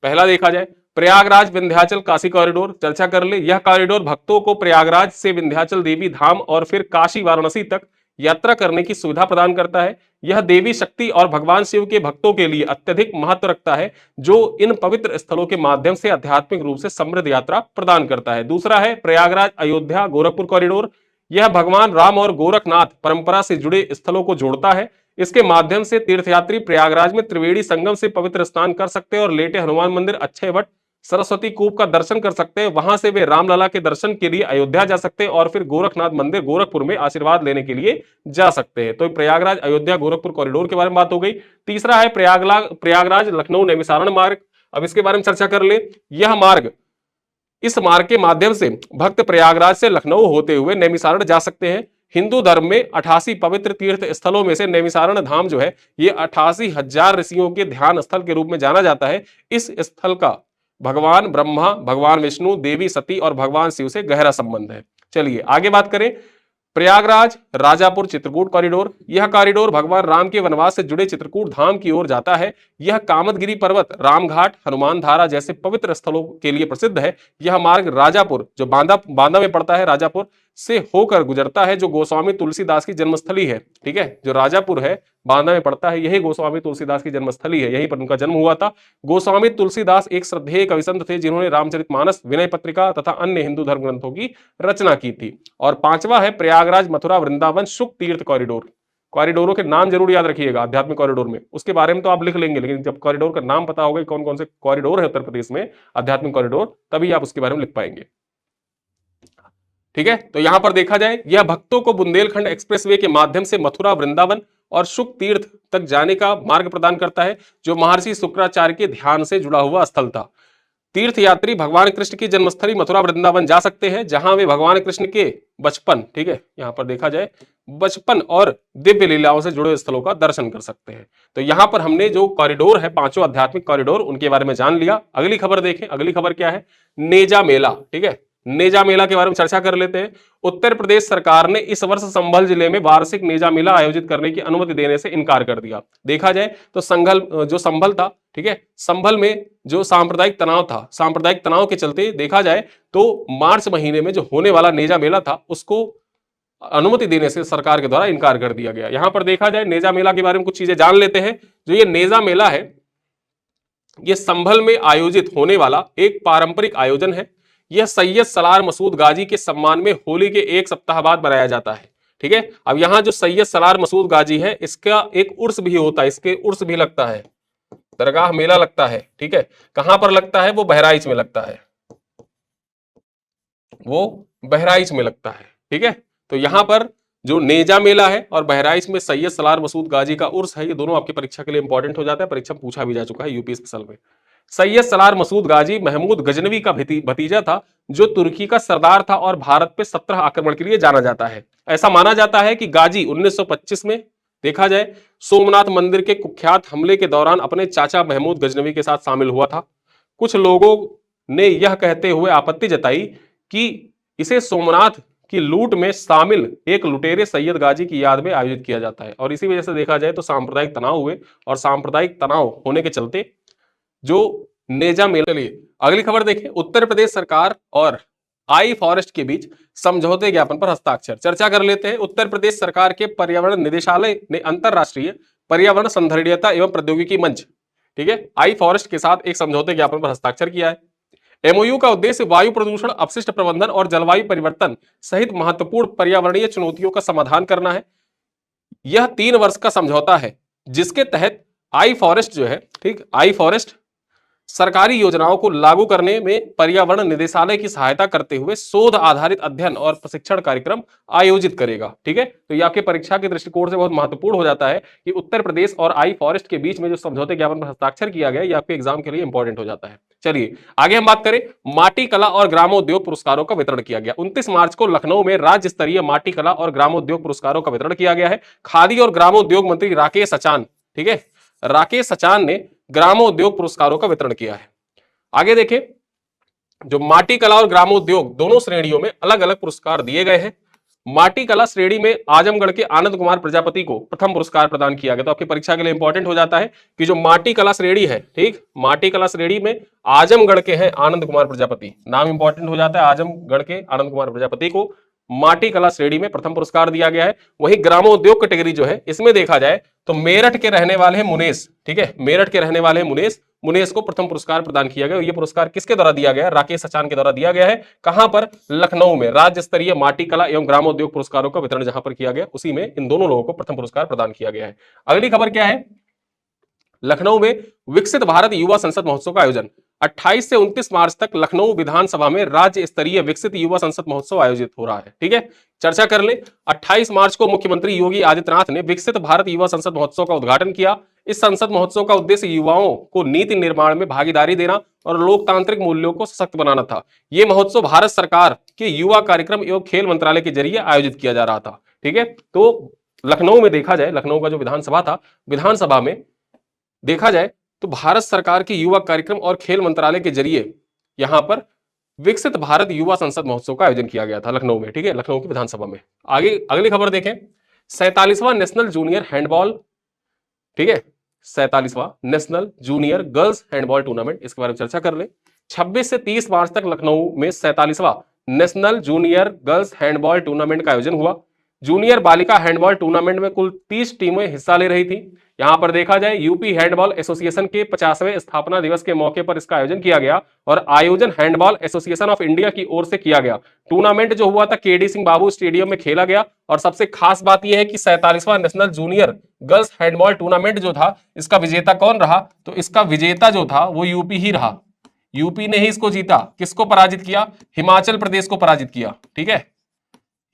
पहला देखा जाए प्रयागराज विंध्याचल काशी कॉरिडोर, चर्चा कर ले। यह कॉरिडोर भक्तों को प्रयागराज से विंध्याचल देवी धाम और फिर काशी वाराणसी तक यात्रा करने की सुविधा प्रदान करता है। यह देवी शक्ति और भगवान शिव के भक्तों के लिए अत्यधिक महत्व रखता है, जो इन पवित्र स्थलों के माध्यम से आध्यात्मिक रूप से समृद्ध यात्रा प्रदान करता है। दूसरा है प्रयागराज अयोध्या गोरखपुर कॉरिडोर। यह भगवान राम और गोरखनाथ परंपरा से जुड़े स्थलों को जोड़ता है। इसके माध्यम से तीर्थयात्री प्रयागराज में त्रिवेणी संगम से पवित्र स्नान कर सकते हैं और लेटे हनुमान मंदिर, अक्षय वट, सरस्वती कूप का दर्शन कर सकते हैं। वहां से वे रामलला के दर्शन के लिए अयोध्या जा सकते हैं और फिर गोरखनाथ मंदिर गोरखपुर में आशीर्वाद लेने के लिए जा सकते हैं। तो प्रयागराज अयोध्या गोरखपुर कॉरिडोर के बारे में बात हो गई। तीसरा है प्रयागराज लखनऊ नैमिसारण मार्ग। अब इसके बारे में चर्चा कर ले। यह मार्ग, इस मार्ग के माध्यम से भक्त प्रयागराज से लखनऊ होते हुए नैमिसारण जा सकते हैं। हिंदू धर्म में 88 पवित्र तीर्थ स्थलों में से नैमिसारण धाम जो है ये 88,000 ऋषियों के ध्यान स्थल के रूप में जाना जाता है। इस स्थल का भगवान ब्रह्मा, भगवान विष्णु, देवी सती और भगवान शिव से गहरा संबंध है। चलिए आगे बात करें। प्रयागराज राजापुर चित्रकूट कॉरिडोर। यह कॉरिडोर भगवान राम के वनवास से जुड़े चित्रकूट धाम की ओर जाता है। यह कामदगिरी पर्वत, रामघाट, हनुमान धारा जैसे पवित्र स्थलों के लिए प्रसिद्ध है। यह मार्ग राजापुर, जो बांदा में पड़ता है, राजापुर से होकर गुजरता है, जो गोस्वामी तुलसीदास की जन्मस्थली है। ठीक है, जो राजापुर है बांदा में पड़ता है, यही गोस्वामी तुलसीदास की जन्मस्थली है, यहीं पर उनका जन्म हुआ था। गोस्वामी तुलसीदास एक श्रद्धेय कविसंत थे, जिन्होंने रामचरितमानस, विनय पत्रिका तथा अन्य हिंदू धर्म ग्रंथों की रचना की थी। और पांचवा है प्रयागराज मथुरा वृंदावन शुक तीर्थ कॉरिडोर। कॉरिडोरों के नाम जरूर याद रखिएगा आध्यात्मिक कॉरिडोर में, उसके बारे में तो आप लिख लेंगे, लेकिन जब कॉरिडोर का नाम पता होगा कौन कौन से कॉरिडोर है उत्तर प्रदेश में आध्यात्मिक कॉरिडोर, तभी आप उसके बारे में लिख पाएंगे। ठीक है, तो यहां पर देखा जाए यह भक्तों को बुंदेलखंड एक्सप्रेसवे के माध्यम से मथुरा, वृंदावन और शुक तीर्थ तक जाने का मार्ग प्रदान करता है, जो महर्षि शुक्राचार्य के ध्यान से जुड़ा हुआ स्थल था। तीर्थयात्री भगवान कृष्ण की जन्मस्थली मथुरा वृंदावन जा सकते हैं, जहां वे भगवान कृष्ण के बचपन, ठीक है, यहां पर देखा जाए बचपन और दिव्य लीलाओं से जुड़े स्थलों का दर्शन कर सकते हैं। तो यहां पर हमने जो कॉरिडोर है, पांचों आध्यात्मिक कॉरिडोर, उनके बारे में जान लिया। अगली खबर देखें। अगली खबर क्या है? नेजा मेला। ठीक है, नेजा मेला के बारे में चर्चा कर लेते हैं। उत्तर प्रदेश सरकार ने इस वर्ष संभल जिले में वार्षिक नेजा मेला आयोजित करने की अनुमति देने से इनकार कर दिया। देखा जाए तो संभल था, ठीक है, संभल में जो सांप्रदायिक तनाव था, सांप्रदायिक तनाव के चलते देखा जाए तो मार्च महीने में जो होने वाला नेजा मेला था उसको अनुमति देने से सरकार के द्वारा इनकार कर दिया गया। यहां पर देखा जाए नेजा मेला के बारे में कुछ चीजें जान लेते हैं। जो ये नेजा मेला है, ये संभल में आयोजित होने वाला एक पारंपरिक आयोजन है। यह सैयद सलार मसूद गाजी के सम्मान में होली के एक सप्ताह बाद मनाया जाता है। ठीक है, अब यहां जो सैयद सलार मसूद गाजी है, इसका एक उर्स भी होता है, इसके उर्स भी लगता है, दरगाह मेला लगता है। ठीक है, कहां पर लगता है? वो बहराइच में लगता है, वो बहराइच में लगता है। ठीक है, तो यहां पर जो नेजा मेला है और बहराइच में सैयद सलार मसूद गाजी का उर्स है, ये दोनों आपकी परीक्षा के लिए इंपॉर्टेंट हो जाता है, परीक्षा में पूछा भी जा चुका है यूपी स्पेशल में। सैयद सलार मसूद गाजी महमूद गजनवी का भतीजा था, जो तुर्की का सरदार था और भारत पे 17 आक्रमण के लिए जाना जाता है। ऐसा माना जाता है कि गाजी 1925 में देखा जाए सोमनाथ मंदिर के कुख्यात हमले के दौरान अपने चाचा महमूद गजनवी के साथ शामिल हुआ था। कुछ लोगों ने यह कहते हुए आपत्ति जताई कि इसे सोमनाथ की लूट में शामिल एक लुटेरे सैयद गाजी की याद में आयोजित किया जाता है, और इसी वजह से देखा जाए तो सांप्रदायिक तनाव हुए, और सांप्रदायिक तनाव होने के चलते जो नेजा मेला। चलिए अगली खबर देखें। उत्तर प्रदेश सरकार और आई फॉरेस्ट के बीच समझौते ज्ञापन पर हस्ताक्षर। चर्चा कर लेते हैं। उत्तर प्रदेश सरकार के पर्यावरण निदेशालय ने अंतरराष्ट्रीय पर्यावरण संधारणीयता एवं प्रौद्योगिकी मंच, ठीक है, आई फॉरेस्ट के साथ एक समझौते ज्ञापन पर हस्ताक्षर किया है। एमओयू का उद्देश्य वायु प्रदूषण, अपशिष्ट प्रबंधन और जलवायु परिवर्तन सहित महत्वपूर्ण पर्यावरणीय चुनौतियों का समाधान करना है। यह 3 वर्ष का समझौता है, जिसके तहत आई फॉरेस्ट जो है, ठीक, आई फॉरेस्ट सरकारी योजनाओं को लागू करने में पर्यावरण निदेशालय की सहायता करते हुए शोध आधारित अध्ययन और प्रशिक्षण कार्यक्रम आयोजित करेगा। ठीक है, तो ये आपके परीक्षा के दृष्टिकोण से बहुत महत्वपूर्ण हो जाता है कि उत्तर प्रदेश और आई फॉरेस्ट के बीच में जो समझौते ज्ञापन पर हस्ताक्षर किया गया, ये आपके एग्जाम के लिए इंपॉर्टेंट हो जाता है। चलिए आगे हम बात करें। माटी कला और ग्रामोद्योग पुरस्कारों का वितरण किया गया। 29 मार्च को लखनऊ में राज्य स्तरीय माटी कला और ग्रामोद्योग पुरस्कारों का वितरण किया गया है। खादी और ग्रामोद्योग मंत्री राकेश अचान, ठीक है, राकेश अचान ने ग्रामोद्योग पुरस्कारों का वितरण किया है। आगे देखें, जो माटी कला और ग्रामोद्योग दोनों श्रेणियों में अलग अलग पुरस्कार दिए गए हैं। माटी कला श्रेणी में आजमगढ़ के आनंद कुमार प्रजापति को प्रथम पुरस्कार प्रदान किया गया। तो आपकी परीक्षा के लिए इंपॉर्टेंट हो जाता है कि जो माटी कला श्रेणी है, ठीक, माटी कला श्रेणी में आजमगढ़ के हैं आनंद कुमार प्रजापति, नाम इंपॉर्टेंट हो जाता है। आजमगढ़ के आनंद कुमार प्रजापति को माटी कला श्रेणी में प्रथम पुरस्कार दिया गया है। वहीं ग्रामोद्योग कैटेगरी जो है, इसमें देखा जाए तो मेरठ के रहने वाले हैं मुनेश, ठीक है, मेरठ के रहने वाले मुनेश को प्रथम पुरस्कार प्रदान किया गया। यह पुरस्कार किसके द्वारा दिया गया? राकेश अचान के द्वारा दिया गया है। कहां पर? लखनऊ में राज्य स्तरीय माटी कला एवं ग्रामोद्योग पुरस्कारों का वितरण जहां पर किया गया, उसी में इन दोनों लोगों को प्रथम पुरस्कार प्रदान किया गया है। अगली खबर क्या है? लखनऊ में विकसित भारत युवा संसद महोत्सव का आयोजन। 28 से 29 मार्च तक लखनऊ विधानसभा में राज्य स्तरीय विकसित युवा संसद महोत्सव आयोजित हो रहा है। ठीक है, चर्चा कर ले। 28 मार्च को मुख्यमंत्री योगी आदित्यनाथ ने विकसित भारत युवा संसद महोत्सव का उद्घाटन किया। इस संसद महोत्सव का उद्देश्य युवाओं को नीति निर्माण में भागीदारी देना और लोकतांत्रिक मूल्यों को सशक्त बनाना था। यह महोत्सव भारत सरकार के युवा कार्यक्रम एवं खेल मंत्रालय के जरिए आयोजित किया जा रहा था। ठीक है, तो लखनऊ में देखा जाए, लखनऊ का जो विधानसभा था, विधानसभा में देखा जाए तो भारत सरकार के युवा कार्यक्रम और खेल मंत्रालय के जरिए यहां पर विकसित भारत युवा संसद महोत्सव का आयोजन किया गया था लखनऊ में। ठीक है, लखनऊ की विधानसभा में। आगे अगली खबर देखें। 47वां नेशनल जूनियर हैंडबॉल, ठीक है, 47वां national junior girls handball tournament, इसके बारे में चर्चा कर ले। 26 से 30 मार्च तक लखनऊ में 47वां national junior girls handball tournament का आयोजन हुआ। जूनियर बालिका हैंडबॉल टूर्नामेंट में कुल 30 टीमें हिस्सा ले रही थी। यहां पर देखा जाए यूपी हैंडबॉल एसोसिएशन के 50वें स्थापना दिवस के मौके पर इसका आयोजन किया गया और आयोजन हैंडबॉल एसोसिएशन ऑफ इंडिया की ओर से किया गया। टूर्नामेंट जो हुआ था केडी सिंह बाबू स्टेडियम में खेला गया और सबसे खास बात यह है कि 47वां national junior girls handball tournament जो था, इसका विजेता कौन रहा? तो इसका विजेता जो था वो यूपी ही रहा। यूपी ने ही इसको जीता। किसको पराजित किया? हिमाचल प्रदेश को पराजित किया। ठीक है,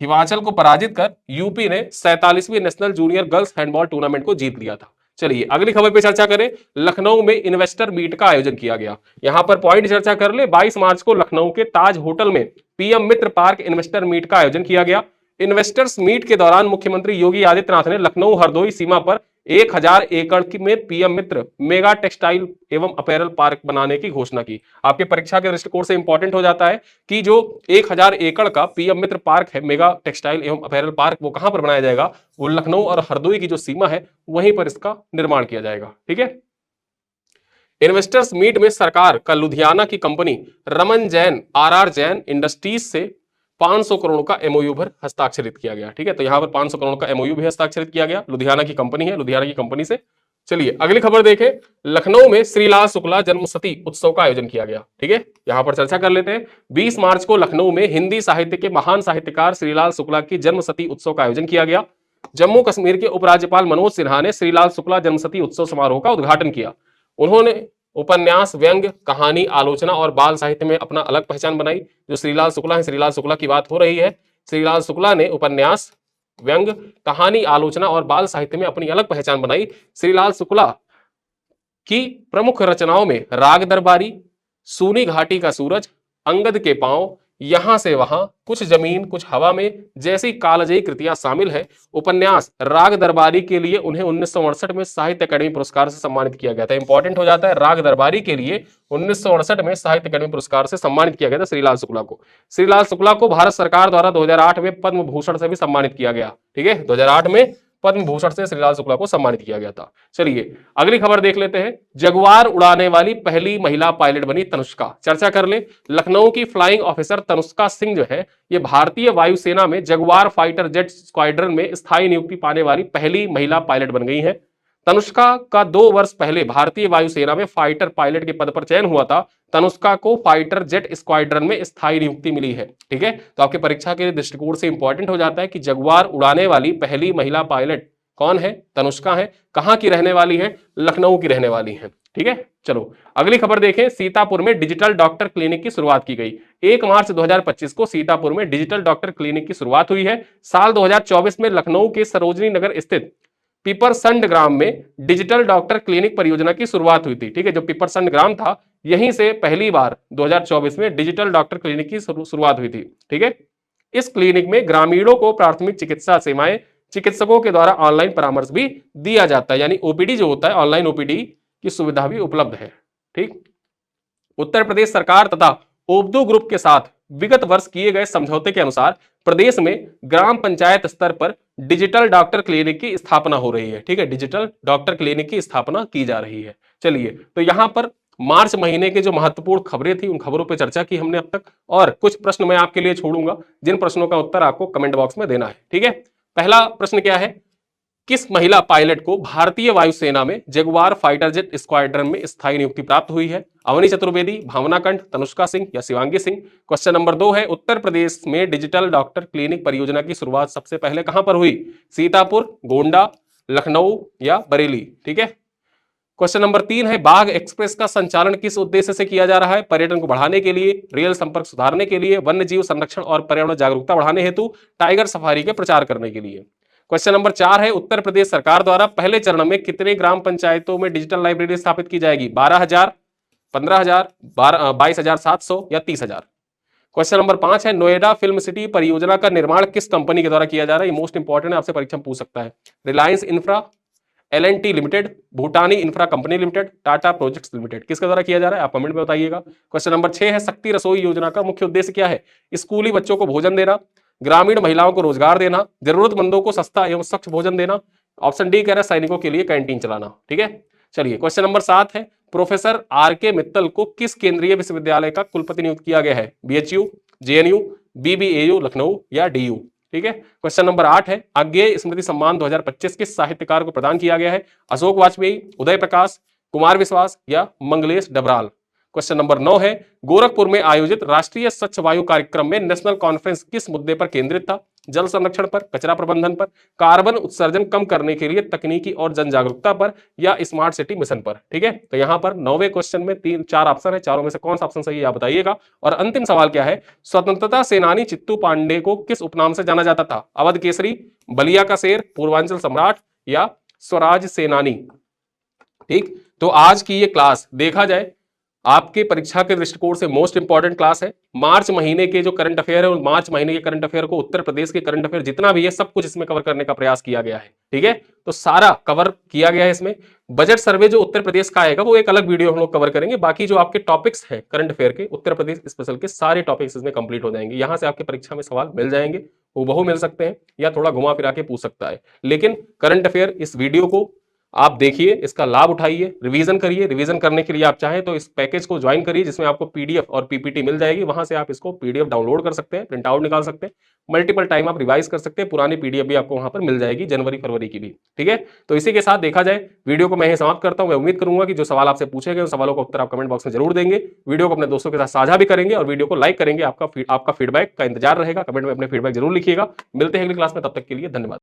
हिमाचल को पराजित कर यूपी ने 47वीं national junior girls handball tournament को जीत लिया था। चलिए अगली खबर पे चर्चा करें। लखनऊ में इन्वेस्टर मीट का आयोजन किया गया। यहां पर पॉइंट चर्चा कर ले। 22 मार्च को लखनऊ के ताज होटल में पीएम मित्र पार्क इन्वेस्टर मीट का आयोजन किया गया। इन्वेस्टर्स मीट के दौरान मुख्यमंत्री योगी आदित्यनाथ ने लखनऊ हरदोई सीमा पर 1000 एकड़ में पीएम मित्र मेगा टेक्सटाइल एवं अपैरल पार्क बनाने की घोषणा की। आपके परीक्षा के दृष्टिकोण से इंपॉर्टेंट हो जाता है कि जो 1000 एकड़ का पीएम मित्र पार्क है, मेगा टेक्सटाइल एवं अपैरल पार्क, वो कहां पर बनाया जाएगा? वो लखनऊ और हरदोई की जो सीमा है वहीं पर इसका निर्माण किया जाएगा। ठीक है, इन्वेस्टर्स मीट में सरकार का लुधियाना की company Raman Jain RR Jain industries से 500 करोड़ का एमओयू पर हस्ताक्षरित किया गया। ठीक है, तो यहां पर 500 करोड़ का एमओयू भी हस्ताक्षरित किया गया। लुधियाना की कंपनी है, लुधियाना की कंपनी से चलिए अगली खबर देखें। लखनऊ में श्रीलाल शुक्ला जन्मशती उत्सव का आयोजन किया गया। ठीक है, यहां पर चर्चा कर लेते हैं। 20 मार्च को लखनऊ में हिंदी साहित्य के महान साहित्यकार श्रीलाल शुक्ला की जन्मशती उत्सव का आयोजन किया गया। जम्मू कश्मीर के उपराज्यपाल मनोज सिन्हा ने श्रीलाल शुक्ला जन्मशती उत्सव समारोह का उद्घाटन किया। उन्होंने उपन्यास, व्यंग्य, कहानी, आलोचना और बाल साहित्य में अपना अलग पहचान बनाई। जो श्रीलाल शुक्ला है, श्रीलाल शुक्ला की बात हो रही है। श्रीलाल शुक्ला ने उपन्यास, व्यंग्य, कहानी, आलोचना और बाल साहित्य में अपनी अलग पहचान बनाई। श्रीलाल शुक्ला की प्रमुख रचनाओं में राग दरबारी, सूनी घाटी का सूरज, अंगद के पांव, यहां से वहां, कुछ जमीन कुछ हवा में जैसी कालजयी कृतियां शामिल है। उपन्यास राग दरबारी के लिए उन्हें 1968 में साहित्य अकादमी पुरस्कार से सम्मानित किया गया था। इंपॉर्टेंट हो जाता है, राग दरबारी के लिए 1968 में साहित्य अकादमी पुरस्कार से सम्मानित किया गया था श्रीलाल शुक्ला को। श्रीलाल शुक्ला को भारत सरकार द्वारा 2008 में पद्म भूषण से भी सम्मानित किया गया। ठीक है, 2008 में पद्म भूषण से श्रीलाल शुक्ला को सम्मानित किया गया था। चलिए अगली खबर देख लेते हैं। जगुआर उड़ाने वाली पहली महिला पायलट बनी तनुष्का। चर्चा कर ले। लखनऊ की फ्लाइंग ऑफिसर तनुष्का सिंह जो है, ये भारतीय वायुसेना में जगुआर फाइटर जेट स्क्वाड्रन में स्थायी नियुक्ति पाने वाली पहली महिला पायलट बन गई है। तनुष्का का 2 वर्ष पहले भारतीय वायुसेना में फाइटर पायलट के पद पर चयन हुआ था। तनुष्का को फाइटर जेट स्क्वाड्रन में स्थायी नियुक्ति मिली है। ठीक है, तो आपके परीक्षा के दृष्टिकोण से इंपॉर्टेंट हो जाता है कि जगुआर उड़ाने वाली पहली महिला पायलट कौन है? तनुष्का है। कहां की रहने वाली है? लखनऊ की रहने वाली है। ठीक है, चलो अगली खबर देखें। सीतापुर में डिजिटल डॉक्टर क्लिनिक की शुरुआत की गई। 1 मार्च 2025 को सीतापुर में डिजिटल डॉक्टर क्लिनिक की शुरुआत हुई है। साल 2024 में लखनऊ के सरोजनी नगर स्थित पिपरसंड ग्राम में डिजिटल डॉक्टर क्लिनिक परियोजना की शुरुआत हुई थी। ठीक है, जो पिपरसंड ग्राम था, यहीं से पहली बार 2024 में डिजिटल डॉक्टर क्लिनिक की शुरुआत हुई थी। ठीक है, इस क्लिनिक में ग्रामीणों को प्राथमिक चिकित्सा सेवाएं चिकित्सकों के द्वारा ऑनलाइन परामर्श भी दिया जाता है, यानी ओपीडी जो होता है, ऑनलाइन ओपीडी की सुविधा भी उपलब्ध है। ठीक, उत्तर प्रदेश सरकार तथा ओब्दू ग्रुप के साथ विगत वर्ष किए गए समझौते के अनुसार प्रदेश में ग्राम पंचायत स्तर पर डिजिटल डॉक्टर क्लिनिक की स्थापना हो रही है। ठीक है, डिजिटल डॉक्टर क्लिनिक की स्थापना की जा रही है। चलिए, तो यहां पर मार्च महीने के जो महत्वपूर्ण खबरें थी, उन खबरों पर चर्चा की हमने अब तक, और कुछ प्रश्न मैं आपके लिए छोड़ूंगा, जिन प्रश्नों का उत्तर आपको कमेंट बॉक्स में देना है। ठीक है, पहला प्रश्न क्या है? किस महिला पायलट को भारतीय वायुसेना में जगुआर फाइटर जेट स्क्वाड्रन में स्थायी नियुक्ति प्राप्त हुई है? अवनी चतुर्वेदी, भावना कंठ, तनुष्का सिंह या शिवांगी सिंह? क्वेश्चन नंबर 2 है, उत्तर प्रदेश में डिजिटल डॉक्टर क्लिनिक परियोजना की शुरुआत सबसे पहले कहां पर हुई? सीतापुर, गोंडा, लखनऊ या बरेली? ठीक है, क्वेश्चन नंबर 3 है, बाघ एक्सप्रेस का संचालन किस उद्देश्य से किया जा रहा है? पर्यटन को बढ़ाने के लिए, रेल संपर्क सुधारने के लिए, वन्य जीव संरक्षण और पर्यावरण जागरूकता बढ़ाने हेतु, टाइगर सफारी के प्रचार करने के लिए? क्वेश्चन नंबर 4 है, उत्तर प्रदेश सरकार द्वारा पहले चरण में कितने ग्राम पंचायतों में डिजिटल लाइब्रेरी स्थापित की जाएगी? 12,000, 15,000, 22,700 या 30,000? क्वेश्चन नंबर 5 है, नोएडा फिल्म सिटी परियोजना का निर्माण किस कंपनी के द्वारा किया जा रहा है? ये मोस्ट इंपॉर्टेंट है, आपसे परीक्षा में पूछ सकता है। Reliance infra, L and T limited, Bhutani infra company limited, Tata projects limited? किसके द्वारा किया जा रहा है? आप कमेंट में बताइएगा। क्वेश्चन नंबर 6 है, शक्ति रसोई योजना का मुख्य उद्देश्य क्या है? स्कूली बच्चों को भोजन देना, ग्रामीण महिलाओं को रोजगार देना, जरूरतमंदों को सस्ता एवं स्वच्छ भोजन देना? ऑप्शन डी कह रहा है सैनिकों के लिए कैंटीन चलाना। ठीक है, चलिए क्वेश्चन नंबर 7 है, प्रोफेसर आर.के. मित्तल को किस केंद्रीय विश्वविद्यालय का कुलपति नियुक्त किया गया है? बीएचयू, जेएनयू, बीबीएयू लखनऊ या डीयू? ठीक है, क्वेश्चन नंबर 8 है, अज्ञेय स्मृति सम्मान 2025 किस साहित्यकार को प्रदान किया गया है? अशोक वाजपेयी, उदय प्रकाश, कुमार विश्वास या मंगलेश डबराल? क्वेश्चन नंबर 9 है, गोरखपुर में आयोजित राष्ट्रीय स्वच्छ वायु कार्यक्रम में नेशनल कॉन्फ्रेंस किस मुद्दे पर केंद्रित था? जल संरक्षण पर, कचरा प्रबंधन पर, कार्बन उत्सर्जन कम करने के लिए तकनीकी और जन जागरूकता पर या स्मार्ट सिटी मिशन पर? ठीक है, तो यहां पर 9वें क्वेश्चन में 4 ऑप्शन है, चारों में से कौन सा ऑप्शन सही है आप बताइएगा। और अंतिम सवाल क्या है, स्वतंत्रता सेनानी चित्तू पांडे को किस उपनाम से जाना जाता था? अवध केसरी, बलिया का शेर, पूर्वांचल सम्राट या स्वराज सेनानी? ठीक, तो आज की ये क्लास देखा जाए आपके परीक्षा के दृष्टिकोण से मोस्ट इंपॉर्टेंट क्लास है। मार्च महीने के जो करंट अफेयर है, मार्च महीने के करंट अफेयर को, उत्तर प्रदेश के करंट अफेयर जितना भी है, सब कुछ इसमें कवर करने का प्रयास किया गया है। ठीक है, तो सारा कवर किया गया है इसमें। बजट सर्वे जो उत्तर प्रदेश का आएगा वो एक अलग वीडियो हम लोग कवर करेंगे। बाकी जो आपके टॉपिक्स हैं करंट अफेयर के, उत्तर प्रदेश स्पेशल के सारे टॉपिक्स इसमें कंप्लीट हो जाएंगे। यहां से आपके परीक्षा में सवाल मिल जाएंगे, वो बहु मिल सकते हैं या थोड़ा घुमा फिरा के पूछ सकता है, लेकिन करंट अफेयर इस वीडियो को आप देखिए, इसका लाभ उठाइए, रिवीजन करिए। रिवीजन करने के लिए आप चाहें तो इस पैकेज को ज्वाइन करिए, जिसमें आपको पीडीएफ और पीपीटी मिल जाएगी। वहां से आप इसको पीडीएफ डाउनलोड कर सकते हैं, प्रिंट आउट निकाल सकते हैं, मल्टीपल टाइम आप रिवाइज कर सकते हैं। पुरानी पीडीएफ भी आपको वहां पर मिल जाएगी, जनवरी फरवरी की भी। ठीक है, तो इसी के साथ देखा जाए वीडियो को मैं यही समाप्त करता हूं। मैं उम्मीद करूंगा कि जो सवाल आपसे पूछे गए उन सवालों का उत्तर आप कमेंट बॉक्स में जरूर देंगे। वीडियो को अपने दोस्तों के साथ साझा भी करेंगे और वीडियो को लाइक करेंगे। आपका फीडबैक का इंतजार रहेगा, कमेंट में अपने फीडबैक जरूर लिखिएगा। मिलते हैं अगली क्लास में, तब तक के लिए धन्यवाद।